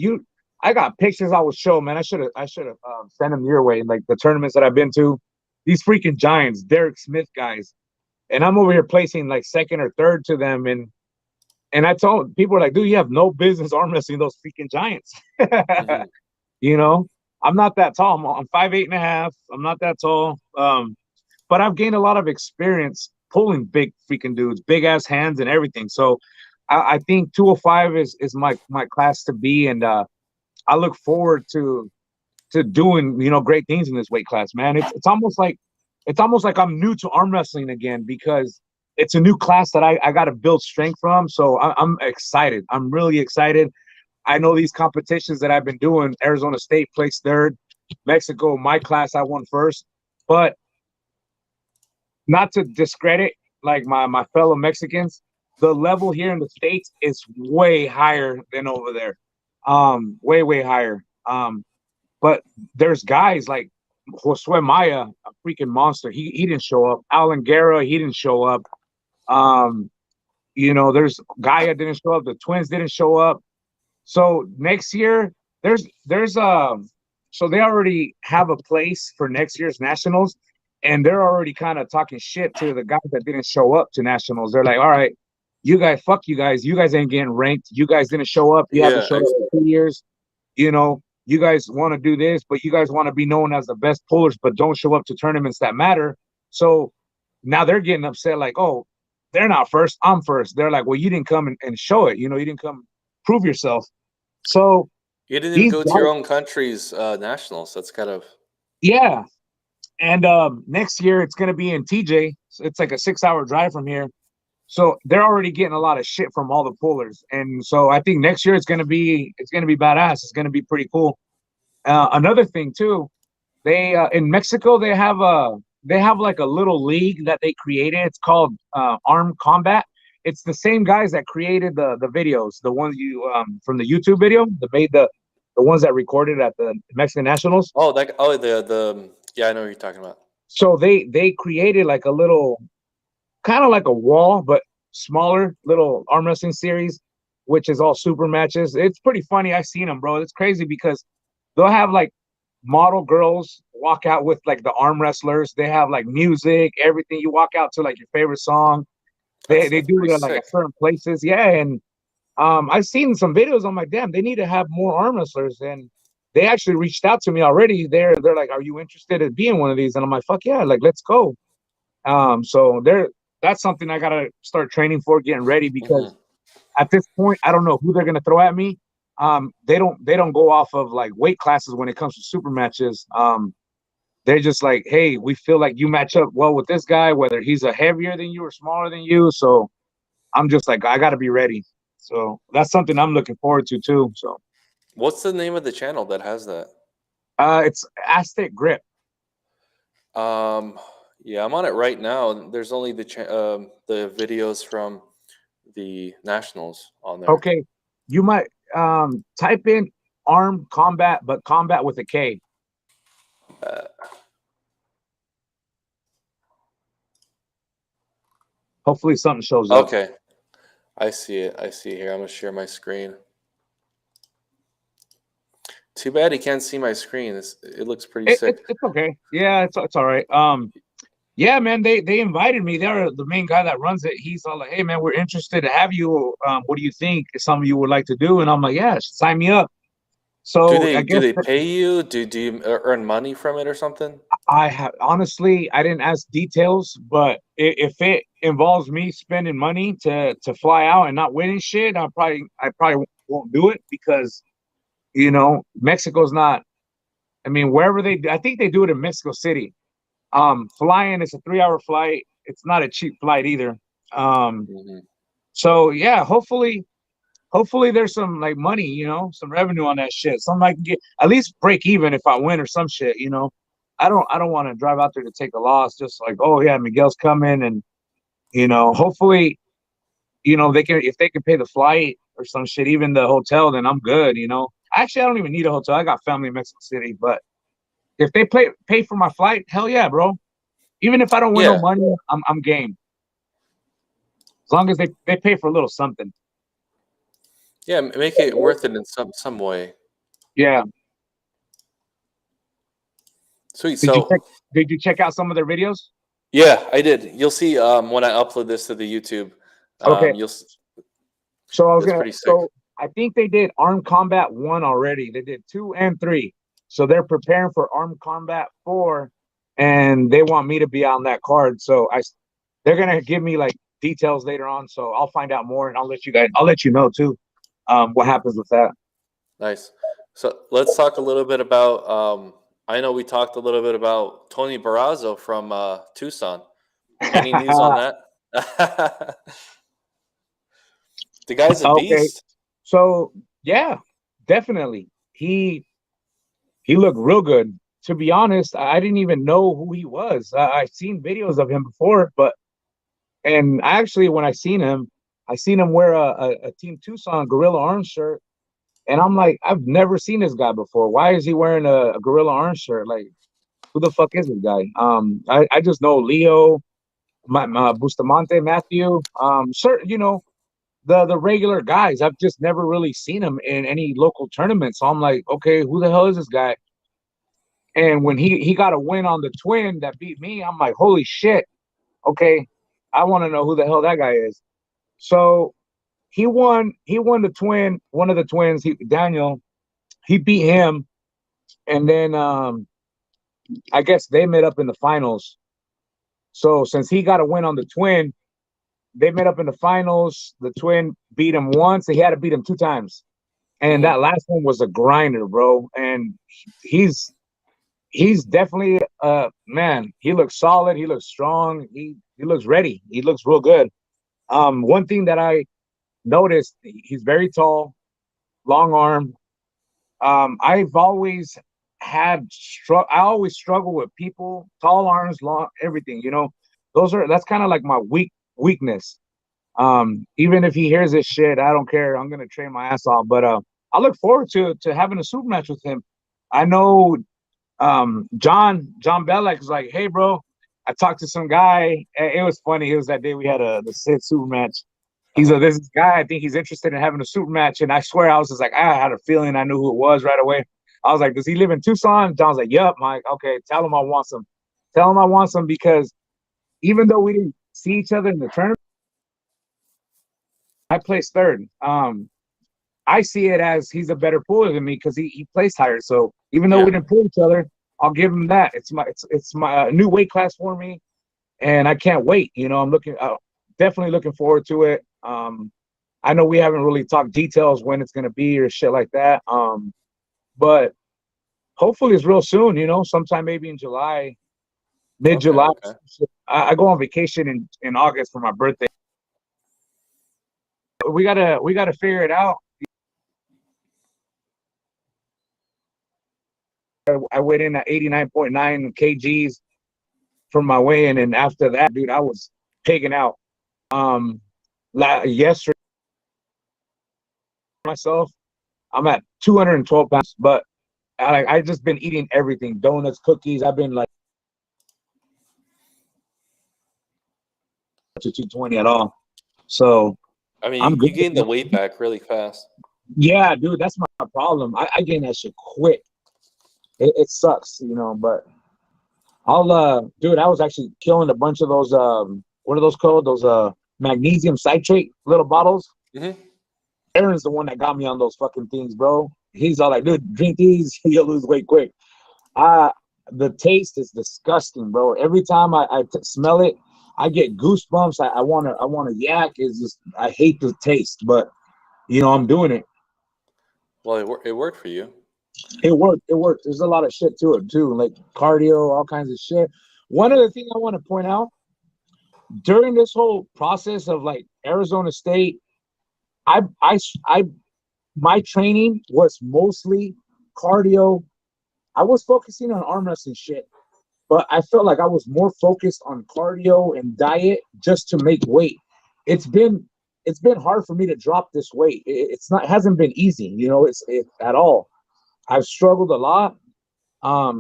I got pictures I would show, man. I should have sent them your way. Like the tournaments that I've been to, these freaking giants, Derek Smith guys, and I'm over here placing like second or third to them. And I told people, like, dude, you have no business arm wrestling those freaking giants. I'm not that tall. I'm 5'8.5". I'm not that tall. But I've gained a lot of experience pulling big freaking dudes, big ass hands and everything. So I think 205 is my class to be, and I look forward to doing great things in this weight class, man. It's almost like I'm new to arm wrestling again, because it's a new class that I got to build strength from. So I'm excited. I'm really excited. I know these competitions that I've been doing, Arizona State placed third, Mexico, my class, I won first. But not to discredit like my fellow Mexicans, the level here in the States is way higher than over there. way higher. But there's guys like Josue Maya, a freaking monster. He didn't show up. Alan Guerra, he didn't show up. Um, there's Gaia didn't show up. The twins didn't show up. So next year, there's so they already have a place for next year's nationals, and they're already kind of talking shit to the guys that didn't show up to nationals. They're like, all right, you guys, fuck you guys ain't getting ranked. You guys didn't show up. You haven't Yeah, showed up for 2 years. You guys want to do this, but you guys want to be known as the best pullers, but don't show up to tournaments that matter. So now they're getting upset, like, oh, they're not first, I'm first. They're like, well, you didn't come and show it. You didn't come prove yourself. So you didn't even these go to guys, your own country's nationals. That's kind of yeah. And next year it's gonna be in TJ. So it's like a 6-hour drive from here. So they're already getting a lot of shit from all the pullers. And so I think next year it's gonna be badass. It's gonna be pretty cool. Another thing too, they in Mexico they have like a little league that they created. It's called Armed Combat. It's the same guys that created the videos, the ones you from the YouTube video, the ones that recorded at the Mexican Nationals. the yeah, I know what you're talking about. So they created like a little kind of like a wall, but smaller little arm wrestling series, which is all super matches. It's pretty funny. I've seen them, bro. It's crazy because they'll have like model girls walk out with like the arm wrestlers. They have like music, everything. You walk out to like your favorite song. They That's do pretty it like sick. at certain places. Yeah, and I've seen some videos. I'm like, damn, they need to have more arm wrestlers. And they actually reached out to me already. They're like, are you interested in being one of these? And I'm like, fuck yeah, like let's go. So that's something I gotta start training for, getting ready because Hmm. at this point, I don't know who they're gonna throw at me. They don't go off of like weight classes when it comes to super matches. They're just like, hey, we feel like you match up well with this guy, whether he's a heavier than you or smaller than you. So I'm just like, I gotta be ready. So that's something I'm looking forward to too. So What's the name of the channel that has that? it's Aztec Grip. Um, yeah, I'm on it right now. And there's only the videos from the nationals on there. Okay, you might type in armed combat, but combat with a K. Uh, Hopefully something shows up. okay, I see it. I see it here. I'm gonna share my screen. Too bad he can't see my screen. It looks pretty It, sick. it, it's okay. Yeah, it's all right. Yeah, man, they invited me. They're the main guy that runs it. He's all like, "Hey, man, we're interested to have you. What do you think? Is something you would like to do?" And I'm like, "Yeah, sign me up." Do So they I do guess they pay you? Do you earn money from it or something? I have honestly, I didn't ask details, but if it involves me spending money to fly out and not winning shit, I probably won't do it because Mexico's not. I mean, wherever I think they do it in Mexico City. Flying is a 3-hour flight. It's not a cheap flight either. Um, Hmm. so yeah, hopefully there's some like money, some revenue on that shit. Something I can get at least break even if I win or some shit. I don't want to drive out there to take a loss. Just like, oh yeah, Miguel's coming, and hopefully, they can if they can pay the flight or some shit, even the hotel, then I'm good. Actually, I don't even need a hotel. I got family in Mexico City, but if they pay for my flight, hell yeah, bro. Even if I don't win no Yeah, money, I'm game. As long as they pay for a little something. yeah. Make it worth it in some way. Yeah. Sweet. Did you check So did you check out some of their videos? yeah, I did. You'll see when I upload this to the YouTube. Okay. You'll So I was That's gonna pretty sick. so I think they did Armed Combat 1 already. They did 2 and 3. So they're preparing for Armed Combat 4, and they want me to be on that card. So they're gonna give me like details later on. So I'll find out more and I'll let you know too. What happens with that. Nice. So let's talk a little bit about. I know we talked a little bit about Tony Barrazo from Tucson. Any news on that? The guy's a Okay. beast. So yeah, definitely. He looked real good. To be honest, I didn't even know who he was. I've seen videos of him before, and actually when I seen him wear a Team Tucson Gorilla Arms shirt, And I'm like, I've never seen this guy before. Why is he wearing a Gorilla Orange shirt? Like, who the fuck is this guy? I just know Leo, my Bustamante, Matthew, certain, the regular guys. I've just never really seen him in any local tournament. So I'm like, okay, who the hell is this guy? And when he got a win on the twin that beat me, I'm like, holy shit. Okay, I want to know who the hell that guy is. So he won the twin, one of the twins, Daniel, he beat him, and then I guess they met up in the finals. So since he got a win on the twin, they met up in the finals. The twin beat him once, and he had to beat him 2 times. And Mm-hmm. that last one was a grinder, bro. And he's he's definitely man, he looks solid, he looks strong, he looks ready, he looks real good. One thing that I noticed, he's very tall, long arm. I've always I always struggle with people, tall arms, long everything, that's kind of like my weakness. Even if he hears this shit, I don't care. I'm gonna train my ass off. But I look forward to having a super match with him. I know John Bellick is like, hey bro, I talked to some guy. It was funny. It was that day we had a the Sid super match. He's Uh-huh. like, this guy, I think he's interested in having a super match. And I swear I was just like, I had a feeling I knew who it was right away. I was like, does he live in Tucson? John's like, yep. I'm like, okay, tell him I want some. Tell him I want some because even though we didn't see each other in the tournament, I placed third. I see it as he's a better puller than me because he placed higher. So even though we Yeah. didn't pull each other, I'll give him that. It's my new weight class for me, and I can't wait. I'm definitely looking forward to it. I know we haven't really talked details when it's gonna be or shit like that. But hopefully it's real soon. Sometime maybe in July, mid Okay. July. Okay. I go on vacation in August for my birthday. We gotta figure it out. I weighed in at 89.9 kgs from my weigh-in, and after that, dude, I was pigging out. Yesterday myself, I'm at 212 pounds, but I just been eating everything, donuts, cookies. I've been like to 220 at all, so I mean, I'm good. you gained the weight back really fast. Yeah, dude, that's my problem. I gain that shit quick. It sucks, but dude, I was actually killing a bunch of those what are those called? Those magnesium citrate little bottles. Mm-hmm. Aaron's the one that got me on those fucking things, bro. He's all like, dude, drink these, you'll lose weight quick. Uh the taste is disgusting, bro. Every time I smell it, I get goosebumps. I wanna yak. It's just I hate the taste, but I'm doing it. Well, it worked for you. It worked. It worked. There's a lot of shit to it too, like cardio, all kinds of shit. One other thing I want to point out during this whole process of like Arizona State, I, I, I, my training was mostly cardio. I was focusing on arm wrestling shit, but I felt like I was more focused on cardio and diet just to make weight. It's been it's been hard for me to drop this weight. It hasn't been easy, at all. I've struggled a lot.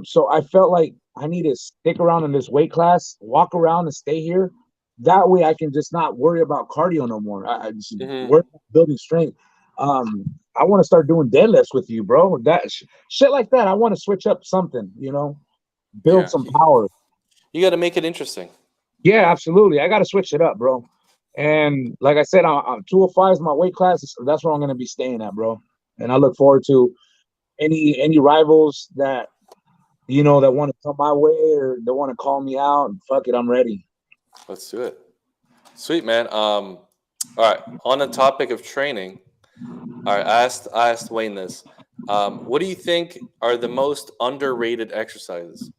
So I felt like I need to stick around in this weight class, walk around and stay here. That way I can just not worry about cardio no more. I just Mm-hmm. work on building strength. I want to start doing deadlifts with you, bro. Shit like that. I want to switch up something, build Yeah. some power. You got to make it interesting. Yeah, absolutely. I got to switch it up, bro. And like I said, I'm 205 is my weight class. That's where I'm going to be staying at, bro. And I look forward to any rivals that want to come my way or they want to call me out. Fuck it, I'm ready. Let's do it. Sweet, man. All right. On the topic of training, all right. I asked Wayne this. What do you think are the most underrated exercises?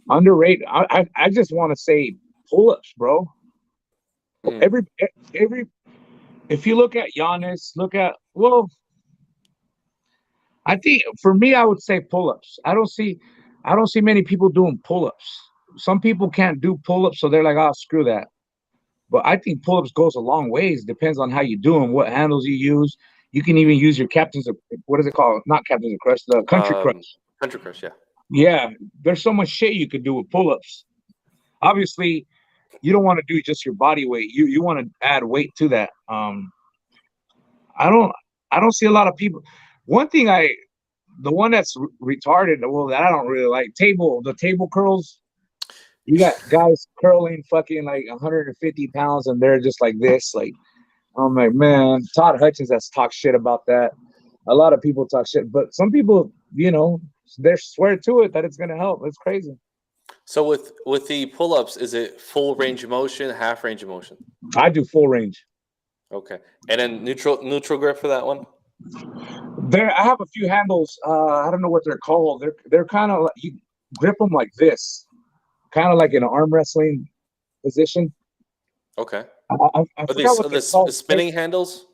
Underrated. I just want to say pull-ups, bro. Mm, Every if you look at Giannis, I think for me I would say pull-ups. I don't see many people doing pull-ups. Some people can't do pull-ups, so they're like, oh, screw that. But I think pull-ups goes a long ways. Depends on how you do them, what handles you use. You can even use your captain's, what is it called? Not captain's crush, the country crush. Country crush, yeah. Yeah, there's so much shit you could do with pull-ups. Obviously, you don't want to do just your body weight. You want to add weight to that. I don't see a lot of people. One thing the one that's retarded, well, that I don't really like, the table curls. You got guys curling fucking like 150 pounds and they're just like this. Like, I'm like, man, Todd Hutchins has talked shit about that. A lot of people talk shit, but some people, they swear to it that it's gonna help. It's crazy. So with the pull-ups, is it full range of motion, half range of motion? I do full range. Okay. And then neutral grip for that one? I have a few handles. I don't know what they're called. They're kind of like, you grip them like this, kind of like in an arm wrestling position. Okay. I Are forgot what they're called. spinning handles?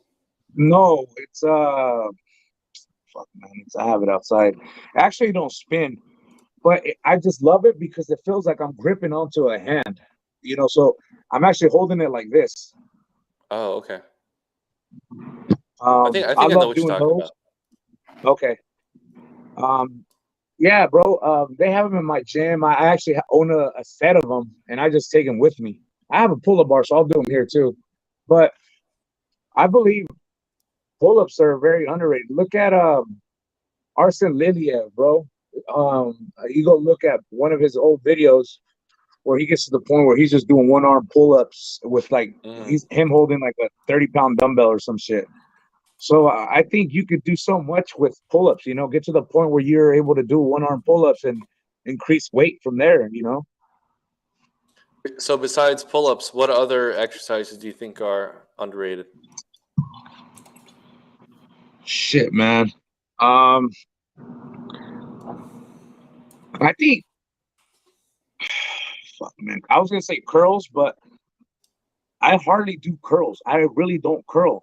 No, it's fuck man, I have it outside. Actually, don't spin, but I just love it because it feels like I'm gripping onto a hand. So I'm actually holding it like this. Oh, okay. I I know love what you're doing talking those. about. Okay. Yeah, bro. They have them in my gym. I actually own a set of them, and I just take them with me. I have a pull-up bar, so I'll do them here too. But I believe pull-ups are very underrated. Look at Arsen Liliev, bro. You go look at one of his old videos where he gets to the point where he's just doing one-arm pull-ups with like he's him holding like a 30-pound dumbbell or some shit. So I think you could do so much with pull-ups, get to the point where you're able to do one-arm pull-ups and increase weight from there, So besides pull-ups, what other exercises do you think are underrated? Shit, man. I think, fuck, man. I was gonna say curls, but I hardly do curls. I really don't curl.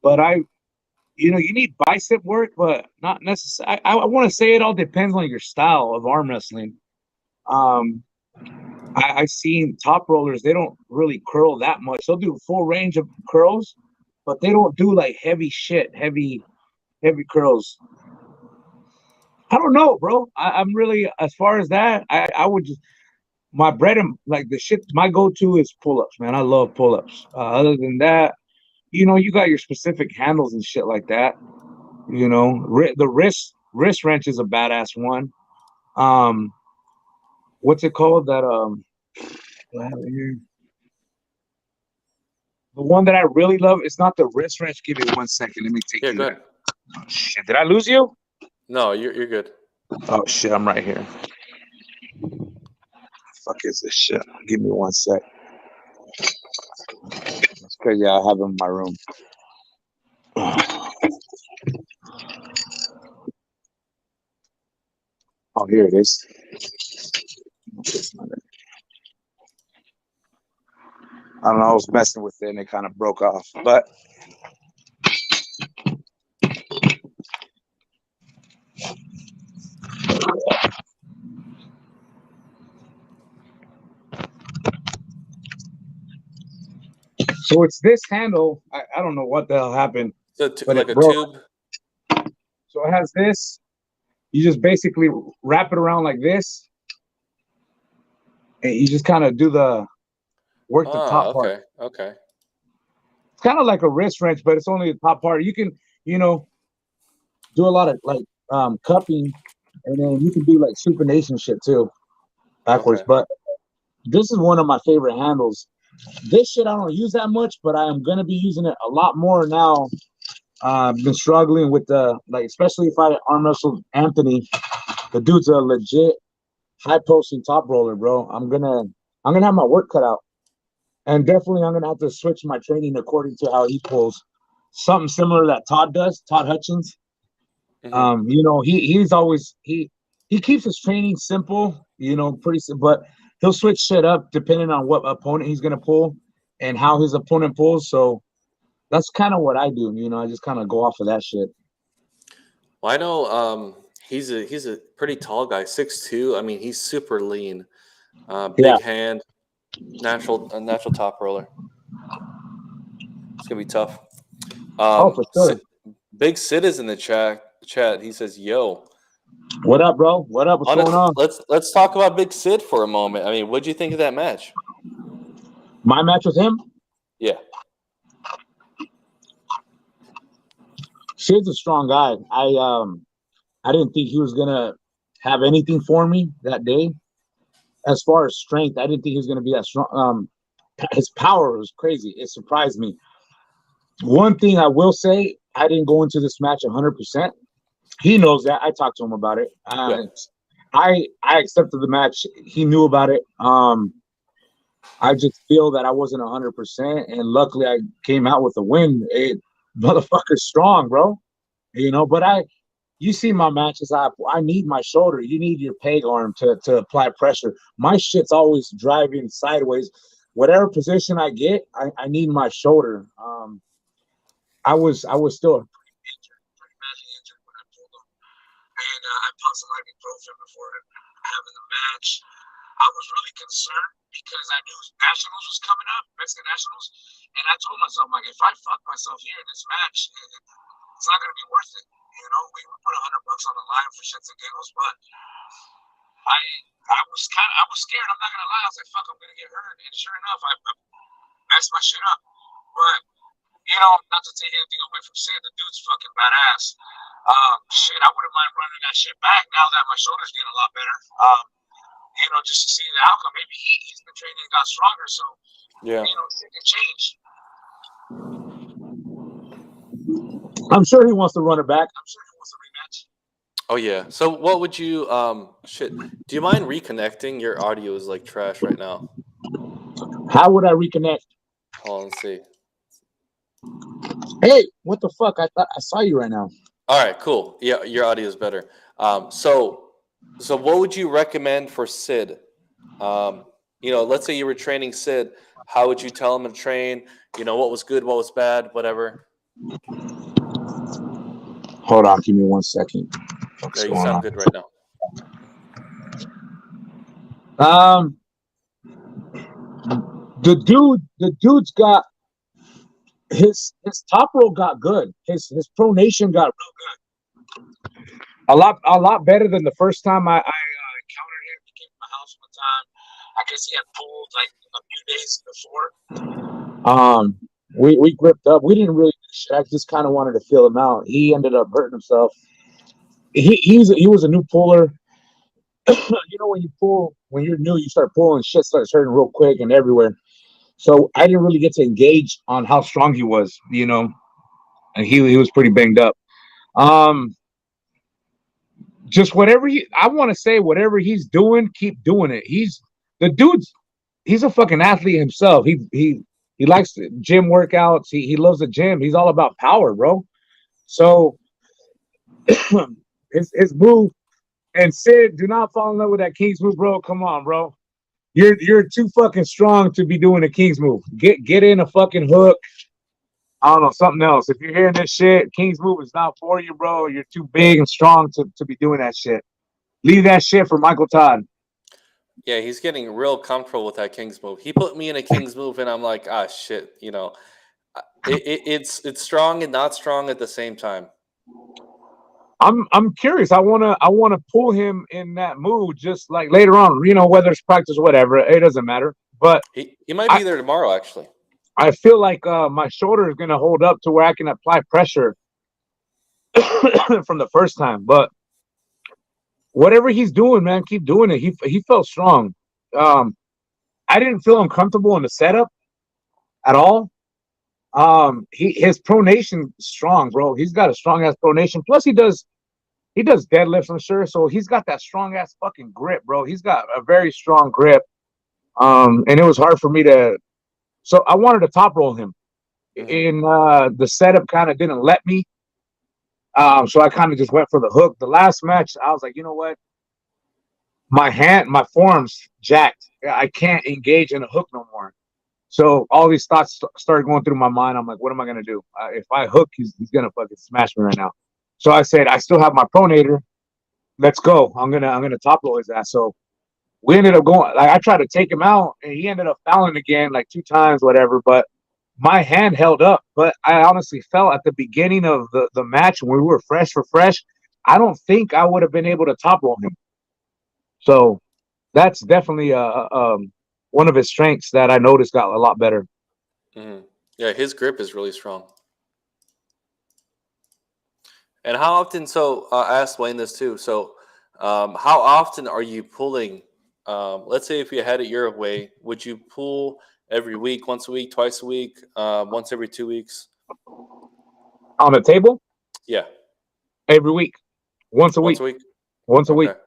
But you need bicep work, but not necessarily. I want to say it all depends on your style of arm wrestling. I seen top rollers, they don't really curl that much. They'll do full range of curls, but they don't do like heavy shit, heavy curls. I don't know, bro. I'm really, as far as that, I would just, my bread and like the shit, my go-to is pull-ups, man. I love pull-ups. Other than that, you got your specific handles and shit like that. The wrist wrench is a badass one. Um, what's it called? Do I have it here? The one that I really love, it's not the wrist wrench. Give me 1 second. Let me take Yeah, you go there. ahead. Oh, shit. Did I lose you? No, you're good. Oh shit, I'm right here. Fuck is this shit? Give me 1 sec. It's crazy. I have it in my room. Oh, here it is. I don't know. I was messing with it and it kind of broke off. But so it's this handle. I don't know what the hell happened, So but like it a broke. tube. So it has this. You just basically wrap it around like this, and you just kind of do the work the top part. Okay. It's kind of like a wrist wrench, but it's only the top part. You can, do a lot of like cupping, and then you can do like supination shit too, backwards. Okay. But this is one of my favorite handles. This shit I don't use that much, but I am gonna be using it a lot more now. I've been struggling with especially if I arm wrestle Anthony. The dude's a legit high posting top roller, bro. I'm gonna have my work cut out, and definitely I'm gonna have to switch my training according to how he pulls. Something similar that Todd does, Todd Hutchins. He's always he keeps his training simple, pretty simple, but he'll switch shit up depending on what opponent he's gonna pull and how his opponent pulls. So that's kind of what I do. I just kind of go off of that shit. Well, I know he's a pretty tall guy, 6'2". I mean, he's super lean. Big hand. Natural top roller. It's gonna be tough. Oh, for sure. Big Sid is in the chat. He says, "Yo, What up, bro? What up? What's going on? let's talk about Big Sid for a moment. I mean, what'd you think of that match? My match with him? Yeah, Sid's a strong guy. I didn't think he was gonna have anything for me that day. As far as strength, I didn't think he was gonna be that strong. His power was crazy. It surprised me. One thing I will say, I didn't go into this match 100%. He knows that. I talked to him about it. yeah, I accepted the match. He knew about it. I just feel that I wasn't 100%, and luckily I came out with a win. It motherfucker's strong, bro. But you see my matches. I need my shoulder. You need your peg arm to apply pressure. My shit's always driving sideways. Whatever position I get, I need my shoulder. I was still pretty badly injured when I pulled him, and I popped some ibuprofen before having the match. I was really concerned because I knew Nationals was coming up, Mexican Nationals, and I told myself, like, if I fuck myself here in this match, it's not gonna be worth it. We put $100 on the line for shits and giggles, but I was scared. I'm not gonna lie. I was like, fuck, I'm gonna get hurt, and sure enough, I messed my shit up. But not to take anything away from saying the dude's fucking badass. Shit, I wouldn't mind running that shit back now that my shoulder's getting a lot better. Just to see the outcome. Maybe he's been training and got stronger, so yeah. Shit can change. I'm sure he wants to run it back. I'm sure he wants a rematch. Oh yeah. So what would you shit? Do you mind reconnecting? Your audio is like trash right now. How would I reconnect? Hold on, let's see. Hey, what the fuck? I thought I saw you right now. All right, cool. Yeah, your audio is better. So what would you recommend for Sid? Let's say you were training Sid. How would you tell him to train? What was good, what was bad, whatever. Hold on, give me 1 second. Yeah, you sound good right now. The dude's got his top roll got good. His pronation got real good. A lot better than the first time I encountered him. He came to my house one time. I guess he had pulled like a few days before. We gripped up. We didn't really do shit. I just kind of wanted to feel him out. He ended up hurting himself. He was a new puller. When you pull, when you're new, you start pulling, shit starts hurting real quick and everywhere. So I didn't really get to engage on how strong he was, and he was pretty banged up. Just whatever I want to say, whatever he's doing, keep doing it. He's a fucking athlete himself. He likes gym workouts. He loves the gym. He's all about power, bro. So his move, and Sid, do not fall in love with that King's move, bro. Come on, bro. You're too fucking strong to be doing a King's move. Get in a fucking hook. I don't know, something else. If you're hearing this shit, King's move is not for you, bro. You're too big and strong to be doing that shit. Leave that shit for Michael Todd. Yeah, he's getting real comfortable with that King's move. He put me in a King's move, and I'm like, shit. It's strong and not strong at the same time. I'm curious. I wanna pull him in that mood, just like later on. Whether it's practice or whatever, it doesn't matter. But he might be there tomorrow, actually. I feel like my shoulder is gonna hold up to where I can apply pressure from the first time. But whatever he's doing, man, keep doing it. He felt strong. I didn't feel uncomfortable in the setup at all. His pronation strong, bro. He's got a strong ass pronation. Plus, he does deadlifts, I'm sure. So he's got that strong ass fucking grip, bro. He's got a very strong grip. And it was hard for me to. So I wanted to top roll him. In the setup kind of didn't let me. So I kind of just went for the hook. The last match, I was like, you know what? My forearm's jacked. I can't engage in a hook no more. So all these thoughts started going through my mind. I'm like, what am I gonna do? If I hook, he's gonna fucking smash me right now. So I said, I still have my pronator. Let's go. I'm gonna top roll his ass. So we ended up going, like, I tried to take him out and he ended up fouling again like 2 times, whatever. But my hand held up. But I honestly felt at the beginning of the match when we were fresh for fresh, I don't think I would have been able to top roll him. So that's definitely one of his strengths that I noticed got a lot better. Yeah, his grip is really strong. And how often? So I asked Wayne this too. So, how often are you pulling? Let's say if you had it your way, would you pull every week, once a week, twice a week, once every 2 weeks? On the table? Yeah, Every week. Once a once week. a week. Once a week. Okay.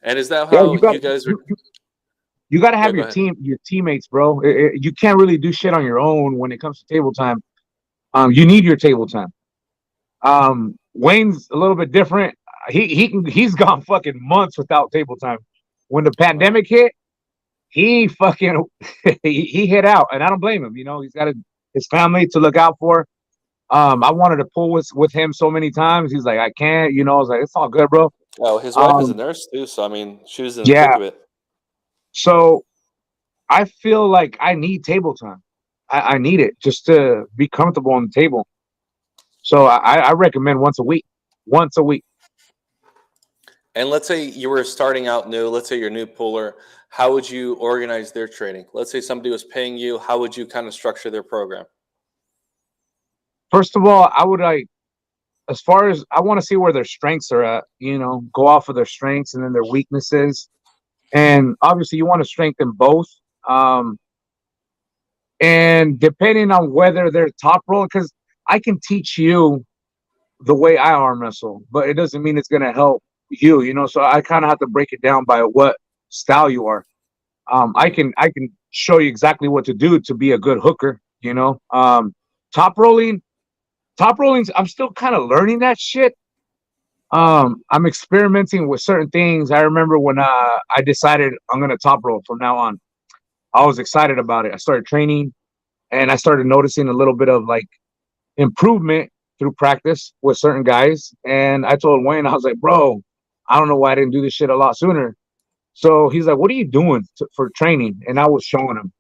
And is that Yeah, how you guys are? you got to Yeah, have go your ahead. teammates, bro. You can't really do shit on your own when it comes to table time. You need your table time. Wayne's a little bit different. He's gone fucking months without table time. When the Wow. pandemic hit, he fucking he hit out, and I don't blame him. You know, he's got his family to look out for. I wanted to pull with him so many times. He's like, I can't. You know, I was like, it's all good, bro. Oh, his wife is a Um, nurse too, so I mean, she was in the thick yeah. of it. So I feel like I need table time. I need it just to be comfortable on the table. So I recommend once a week. Once a week. And let's say you were starting out new. Let's say you're a new puller. How would you organize their training? Let's say somebody was paying you. How would you kind of structure their program? First of all, I would like as far as I want to see where their strengths are at, you know, go off of their strengths and then their weaknesses. And obviously you want to strengthen both. Um, and depending on whether they're top roller, because I can teach you the way I arm wrestle, but it doesn't mean it's gonna help you, you know. So I kind of have to break it down by what style you are. Hmm. I can show you exactly what to do to be a good hooker, you know. Top rolling, top rollings, I'm still kind of learning that shit. I'm experimenting with certain things. I remember when I decided I'm gonna top roll from now on. I was excited about it. I started training and I started noticing a little bit of like improvement through practice with certain guys. And I told Wayne, I was like, bro, I don't know why I didn't do this shit a lot sooner. So he's like, what are you doing for training? And I was showing him.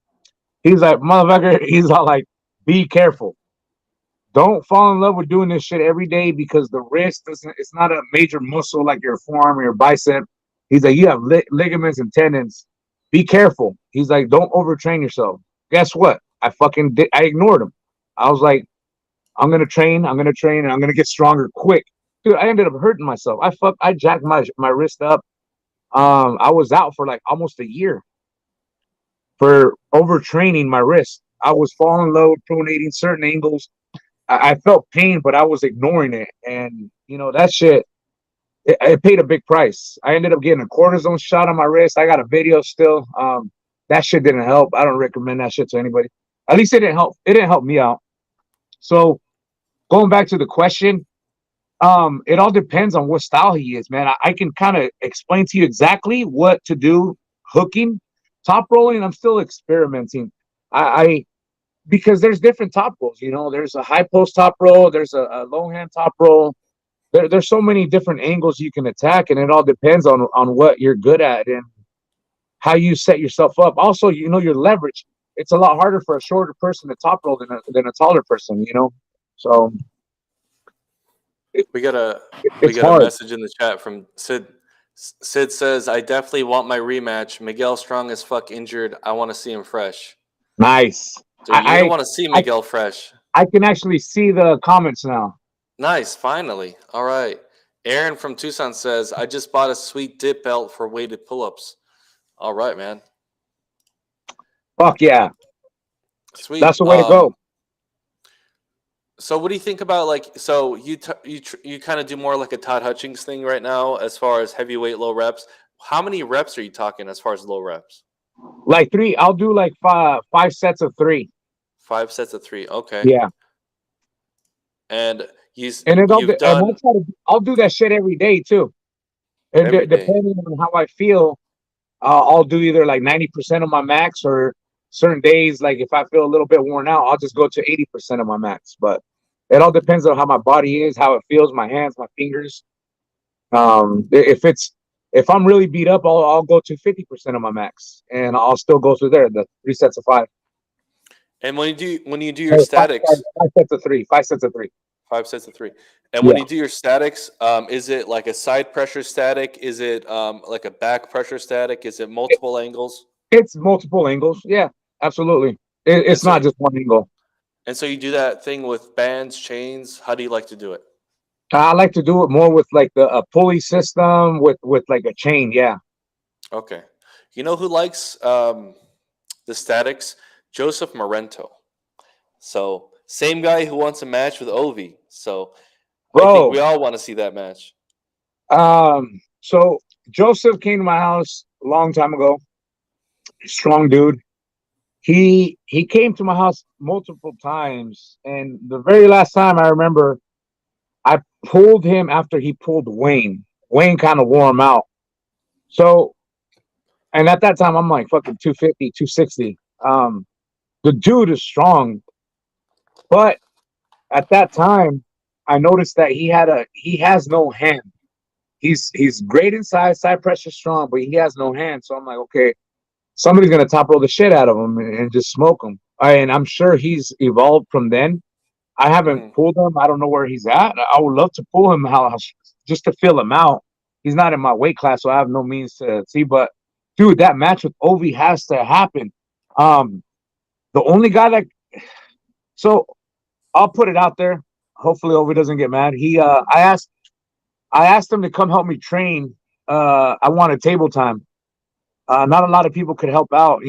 He's like, motherfucker, he's all like, be careful. Don't fall in love with doing this shit every day because the wrist doesn't, it's not a major muscle like your forearm or your bicep. He's like, you have ligaments and tendons. Be careful. He's like, don't overtrain yourself. Guess what? I ignored him. I was like, I'm gonna train, and I'm gonna get stronger quick. Dude, I ended up hurting myself. I jacked my wrist up. I was out for like almost a year for overtraining my wrist. I was falling low, pronating certain angles. I felt pain, but I was ignoring it. And you know, that shit it paid a big price. I ended up getting a cortisone shot on my wrist. I got a video still. That shit didn't help. I don't recommend that shit to anybody. At least it didn't help. It didn't help me out. So going back to the question, it all depends on what style he is, man. I can kind of explain to you exactly what to do hooking. Top rolling, I'm still experimenting. I because there's different top rolls, you know. There's a high post top roll, there's a low hand top roll. There's so many different angles you can attack, and it all depends on what you're good at and how you set yourself up. Also, you know, your leverage. It's a lot harder for a shorter person to top roll than a taller person, you know. So it, We got a we it's got a hard. message in the chat from Sid. Sid says, "I definitely want my rematch. Miguel strong as fuck injured. I want to see him fresh." Nice. So you don't want to see I Miguel fresh. I can actually see the comments now. Nice, finally. All right. Aaron from Tucson says, "I just bought a sweet dip belt for weighted pull-ups." All right, man. Fuck yeah, that's Sweet. the way to go. So what do you think about like so you kind of do more like a Todd Hutchings thing right now as far as heavyweight low reps. How many reps are you talking as far as low reps? Like three, I'll do like five sets of three. 5 sets of 3. Okay. Yeah, And and you've done I'll do that shit every day too. And every day. depending on how I feel, I'll do either like 90% of my max or certain days. Like if I feel a little bit worn out, I'll just go to 80% of my max. But it all depends on how my body is, how it feels, my hands, my fingers. If it's If I'm really beat up, I'll go to 50% of my max, and I'll still go through there. The 3 sets of five. And when you do your Oh, statics, 5 sets of three. 5 sets of three. 5 sets of three, and when Yeah, you do your statics, is it like a side pressure static? Is it like a back pressure static? Is it it, multiple angles? it's multiple angles. Yeah, absolutely. And It's so not just one angle. and so you do that thing with bands, chains. How do you like to do it? I like to do it more with like the a pulley system with like a chain. Yeah, Okay. You know who likes the statics? Joseph Morento. So same guy who wants a match with Ovi. So I think bro. we all want to see that match. So Joseph came to my house a long time ago. Strong dude. He came to my house multiple times, and the very last time I remember, I pulled him after he pulled Wayne. Wayne kind of wore him out. So, and at that time, I'm like fucking 250, 260. The dude is strong, but at that time, I noticed that he has no hand. He's great inside, side pressure strong, but he has no hand. So I'm like, okay, somebody's gonna top roll the shit out of him and just smoke him. And I'm sure he's evolved from then. I haven't Hmm. pulled him. I don't know where he's at. I would love to pull him just to feel him out. He's not in my weight class, so I have no means to see. But dude, that match with Ovi has to happen. Um, the only guy that so I'll put it out there. Hopefully Ovi doesn't get mad. I asked him to come help me train. I wanted table time. Not a lot of people could help out.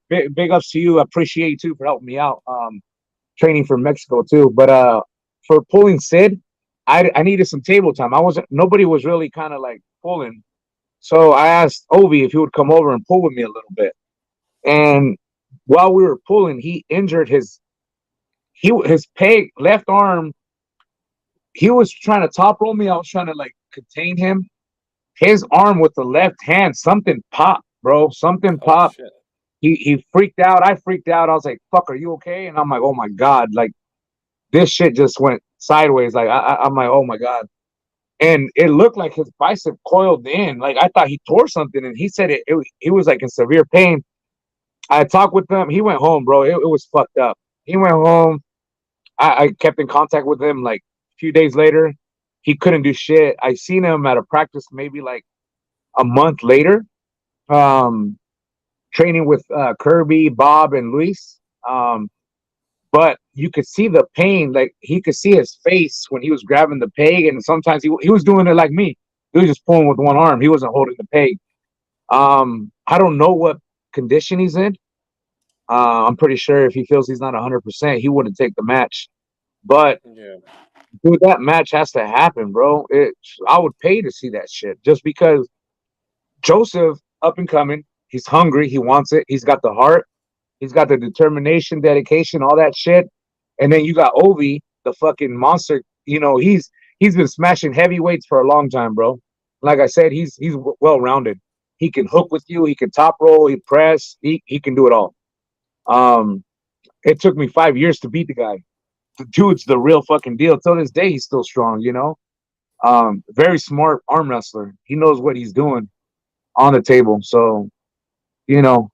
Big ups to you. I appreciate you too for helping me out. Training for Mexico too. But for pulling Sid, I needed some table time. I wasn't Nobody was really kind of like pulling. So I asked Ovi if he would come over and pull with me a little bit. And while we were pulling, he injured his peg left arm. He was trying to top roll me. I was trying to like contain him. His arm with the left hand, something popped, bro. Something Oh popped. shit. He freaked out. I freaked out. I was like, "Fuck, are you okay?" And I'm like, "Oh my god!" Like this shit just went sideways. Like I'm like, "Oh my god!" And it looked like his bicep coiled in. Like I thought he tore something, and he said he was like in severe pain. I talked with him. He went home, bro. It was fucked up. He went home. I kept in contact with him. Like a few days later, he couldn't do shit. I seen him at a practice maybe like a month later. Um, Training with Kirby, Bob, and Luis. But you could see the pain. Like he could see his face when he was grabbing the peg, and sometimes he was doing it like me. He was just pulling with one arm. He wasn't holding the peg. I don't know what condition he's in. I'm pretty sure if he feels he's not 100%, he wouldn't take the match. But Yeah. dude, that match has to happen, bro. I would pay to see that shit just because Joseph up and coming. He's hungry. He wants it. He's got the heart. He's got the determination, dedication, all that shit. And then you got Ovi, the fucking monster. He's been smashing heavyweights for a long time, bro. Like I said, he's well rounded. He can hook with you. He can top roll. He press. He can do it all. Um, it took me 5 years to beat the guy. The dude's the real fucking deal. Till this day, he's still strong. Very smart arm wrestler. He knows what he's doing on the table. So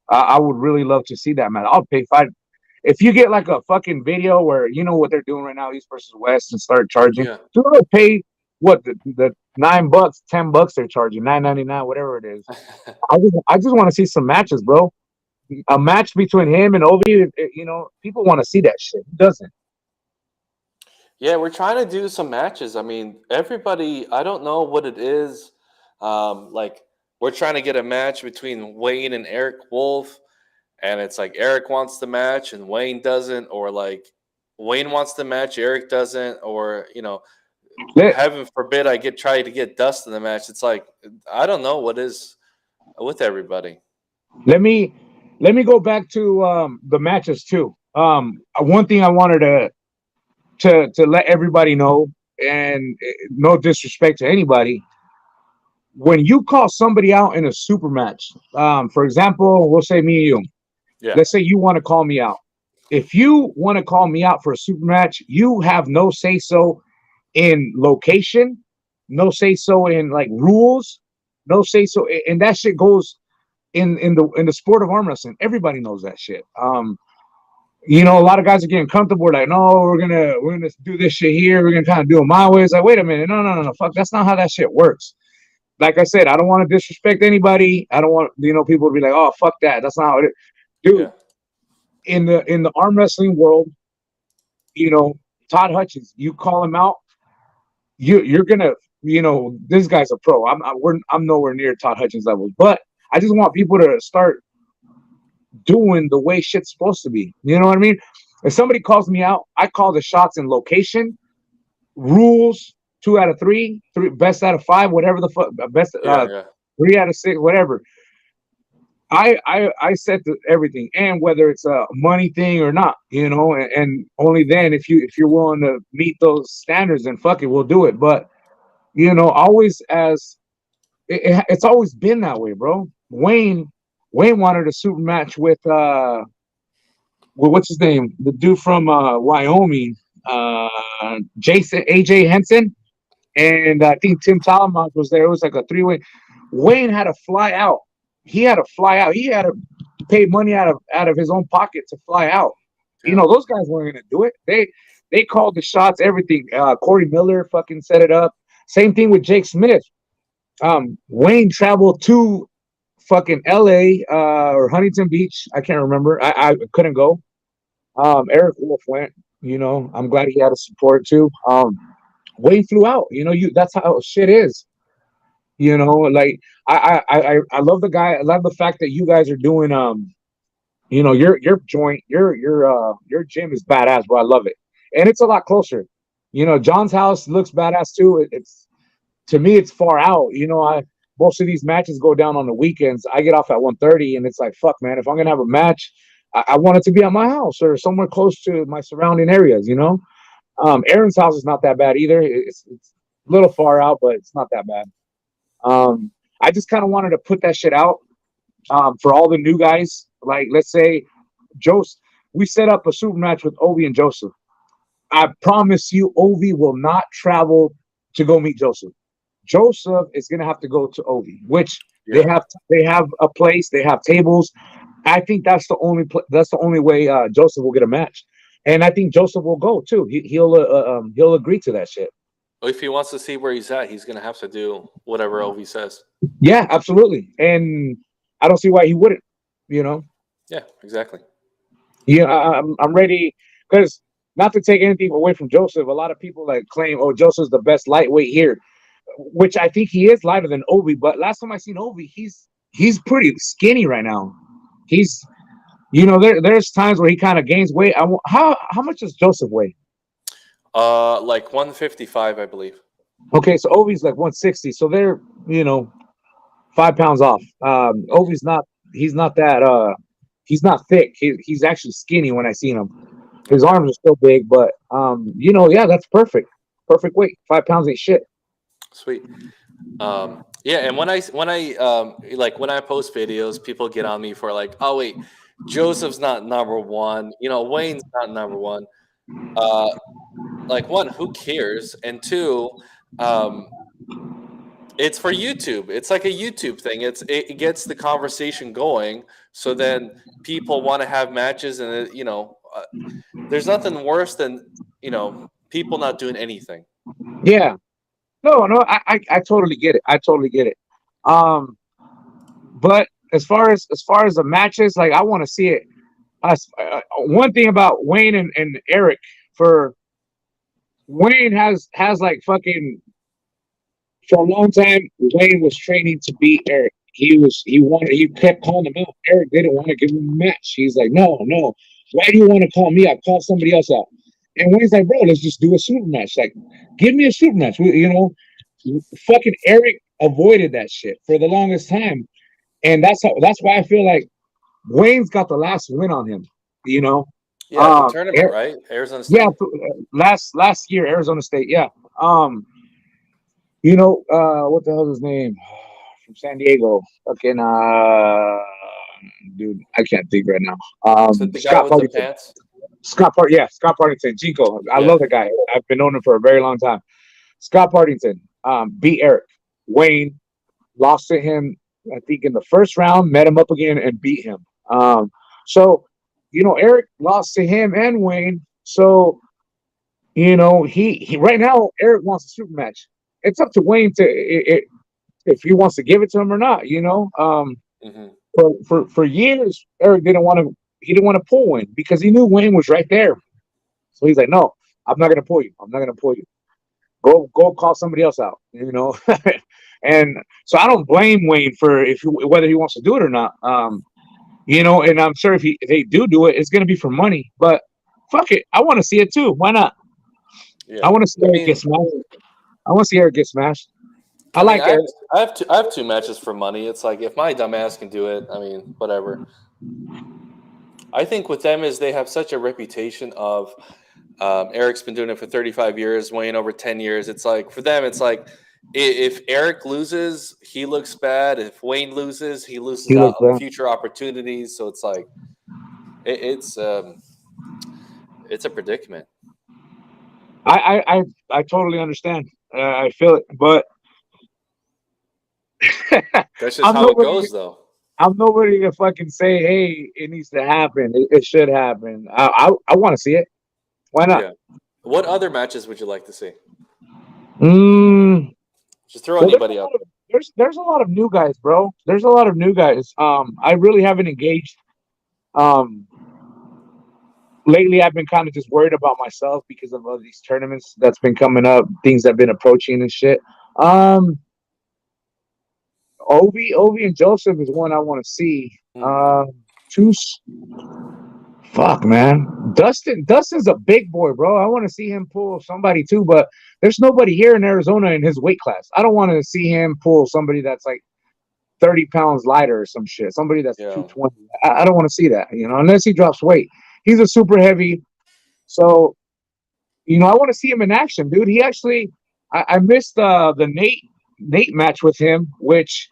I would really love to see that, man. I'll pay five. If you get like a fucking video where you know what they're doing right now, East versus West, and start charging, Yeah. so they'll pay what the $9, $10 they're charging, 9.99, whatever it is. I just want to see some matches, bro. A match between him and Ovi. People want to see that shit. Who doesn't? Yeah, we're trying to do some matches. I mean, everybody, I don't know what it is. Like, we're trying to get a match between Wayne and Eric Wolf, and it's like Eric wants the match and Wayne doesn't, or like Wayne wants the match, Eric doesn't, or, Let, heaven forbid I try to get Dust in the match. It's like, I don't know what is with everybody. let me let me go back to the matches too. One thing I wanted to let everybody know, and no disrespect to anybody, when you call somebody out in a super match, for example, we'll say me and you. Yeah. Let's say you want to call me out. If you want to call me out for a super match, you have no say so in location, no say so in like rules. no say so, and that shit goes in the sport of arm wrestling. Everybody knows that shit. You know, a lot of guys are getting comfortable. We're like, no, we're gonna do this shit here. We're gonna kind of do it my way. It's like, wait a minute, no, fuck, that's not how that shit works. Like I said, I don't want to disrespect anybody. I don't want people to be like, oh, fuck that. That's not how it is. Dude. Yeah. In the arm wrestling world, you know, Todd Hutchins, you call him out, you're gonna, this guy's a pro. I'm nowhere near Todd Hutchins levels, but I just want people to start doing the way shit's supposed to be. You know what I mean? If somebody calls me out, I call the shots in location, rules, 2 out of 3, best out of 5, whatever the fuck, best 3 out of 6, whatever. I set everything, and whether it's a money thing or not, and only then if you're willing to meet those standards, then fuck it, we'll do it. But always it's always been that way, bro. Wayne wanted a super match with what's his name, the dude from Wyoming, Jason AJ Henson, and I think Tim Talamont was there. It was like a 3-way. Wayne had to fly out. He had to fly out. He had to pay money out of his own pocket to fly out. Yeah. Those guys weren't gonna do it. They called the shots, everything. Corey Miller fucking set it up. Same thing with Jake Smith. Wayne traveled to fucking LA or Huntington Beach. I can't remember. I couldn't go. Eric Wolf went. I'm glad he had a support too. Wayne flew out. That's how shit is. Like I love the guy. I love the fact that you guys are doing your joint, your gym is badass, bro. I love it. And it's a lot closer. John's house looks badass too. It's to me, it's far out. Most of these matches go down on the weekends. I get off at 1:30, and it's like, fuck, man, if I'm gonna have a match, I want it to be at my house or somewhere close to my surrounding areas. Aaron's house is not that bad either. It's a little far out, but it's not that bad. I just kind of wanted to put that shit out for all the new guys. Like, let's say Joseph, we set up a super match with Ovi and Joseph. I promise you, Ovi will not travel to go meet Joseph. Joseph is gonna have to go to Ovi, which they have a place, they have tables. I think that's the only way Joseph will get a match, and I think Joseph will go too. He'll agree to that shit. If he wants to see where he's at, he's going to have to do whatever Ovi says. Yeah, absolutely. And I don't see why he wouldn't, Yeah, exactly. Yeah, I'm ready, because not to take anything away from Joseph, a lot of people claim, oh, Joseph's the best lightweight here, which I think he is lighter than Ovi. But last time I seen Ovi, he's pretty skinny right now. He's, there's times where he kind of gains weight. How much does Joseph weigh? Like 155, I believe. Okay, so Ovi's like 160, so they're 5 pounds off. Ovi's not. He's not that. He's not thick. He's actually skinny when I seen him. His arms are still big, but yeah, that's perfect. Perfect weight. 5 pounds ain't shit. Sweet. Yeah, and when I post videos, people get on me for like, oh wait, Joseph's not number one. Wayne's not number one. One, who cares? And two, it's for YouTube. It's like a YouTube thing. It gets the conversation going. So then people want to have matches, and there's nothing worse than people not doing anything. Yeah. No, I totally get it. I totally get it. But as far as the matches, I want to see it. One thing about Wayne and Eric, for Wayne has fucking, for a long time, Wayne was training to beat Eric. He kept calling him out. Eric didn't want to give him a match. He's like, no, why do you want to call me out? Call somebody else out. And Wayne's like, bro, let's just do a super match. Give me a super match. Fucking Eric avoided that shit for the longest time. And that's why I feel like Wayne's got the last win on him, Yeah, the tournament, right? Arizona State. Yeah, last year, Arizona State. Yeah. What the hell is his name? From San Diego. Fucking dude, I can't think right now. Scott Partington. Scott Partington, Jinko. I love the guy. I've been knowing him for a very long time. Scott Partington beat Eric. Wayne lost to him, I think, in the first round, met him up again and beat him. So, Eric lost to him and Wayne. So, he right now, Eric wants a super match. It's up to Wayne if he wants to give it to him or not. Hmm. For years, Eric didn't want to pull Wayne because he knew Wayne was right there. So he's like, no, I'm not gonna pull you. I'm not gonna pull you. Go call somebody else out. And so I don't blame Wayne for whether he wants to do it or not. And I'm sure if they do it, it's gonna be for money. But fuck it, I want to see it too. Why not? I Yeah. want to see I Eric get mean, smashed. I want to see Eric get smashed. I I mean, like I have, Eric. I have two matches for money. It's like if my dumbass can do it, I mean, whatever. I think with them is they have such a reputation of Eric's been doing it for 35 years, Wayne over 10 years. It's like for them, it's like if Eric loses, he looks bad. If Wayne loses, he loses He out looks on bad. future opportunities. So it's like it, it's a predicament. I totally understand. I feel it, but That's just I'm how it nobody. goes, though. I'm nobody to fucking say, hey, it needs to happen. It should happen. I want to see it. Why not? Yeah. What other matches would you like to see? Mm, Just throw well, anybody out there. there's a lot of new guys, bro. There's a lot of new guys. I really haven't engaged. Um, Lately I've been kind of just worried about myself because of all these tournaments that's been coming up, things that have been approaching and shit. Um, Ovi, and Joseph is one I want to see. Hmm. Two, fuck, man. Dustin's a big boy, bro. I want to see him pull somebody too, but there's nobody here in Arizona in his weight class. I don't want to see him pull somebody that's like 30 pounds lighter or some shit. Somebody that's Yeah. 220. I don't want to see that, unless he drops weight. He's a super heavy. So, I want to see him in action, dude. He actually, I missed the Nate match with him, which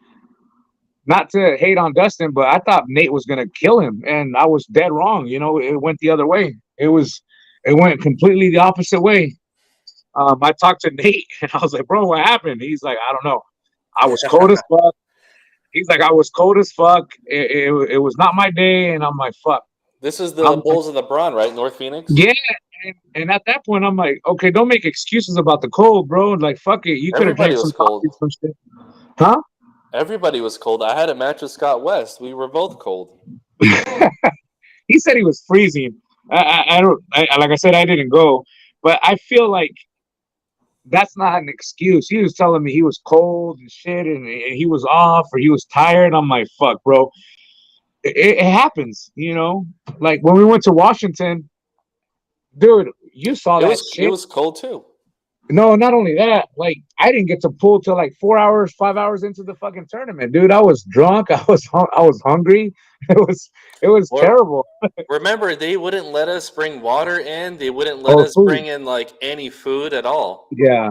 not to hate on Dustin, but I thought Nate was gonna kill him, and I was dead wrong. It went the other way. It went completely the opposite way. I talked to Nate, and I was like, "Bro, what happened?" He's like, "I don't know. I was cold as fuck." He's like, "I was cold as fuck. It was not my day," and I'm like, "Fuck." This is the I'm like, Bulls of the Brawn, right? North Phoenix. "Yeah." And at that point, I'm like, "Okay, don't make excuses about the cold, bro. Like, fuck it. You could have Everybody drank was some cold. coffee, some shit, huh?" Everybody was cold. I had a match with Scott West. We were both cold. He said he was freezing. I don't. Like I said, I didn't go, but I feel like that's not an excuse. He was telling me he was cold and shit, and he was off or he was tired. I'm like, fuck, bro. It happens. Like when we went to Washington, dude, you saw that It shit. was cold too. No, not only that, like I didn't get to pull till like 4 hours, 5 hours into the fucking tournament, dude. I was drunk. I was hungry. It was Or terrible. remember, they wouldn't let us bring water in. They wouldn't let Oh, us food. bring in like any food at all. Yeah.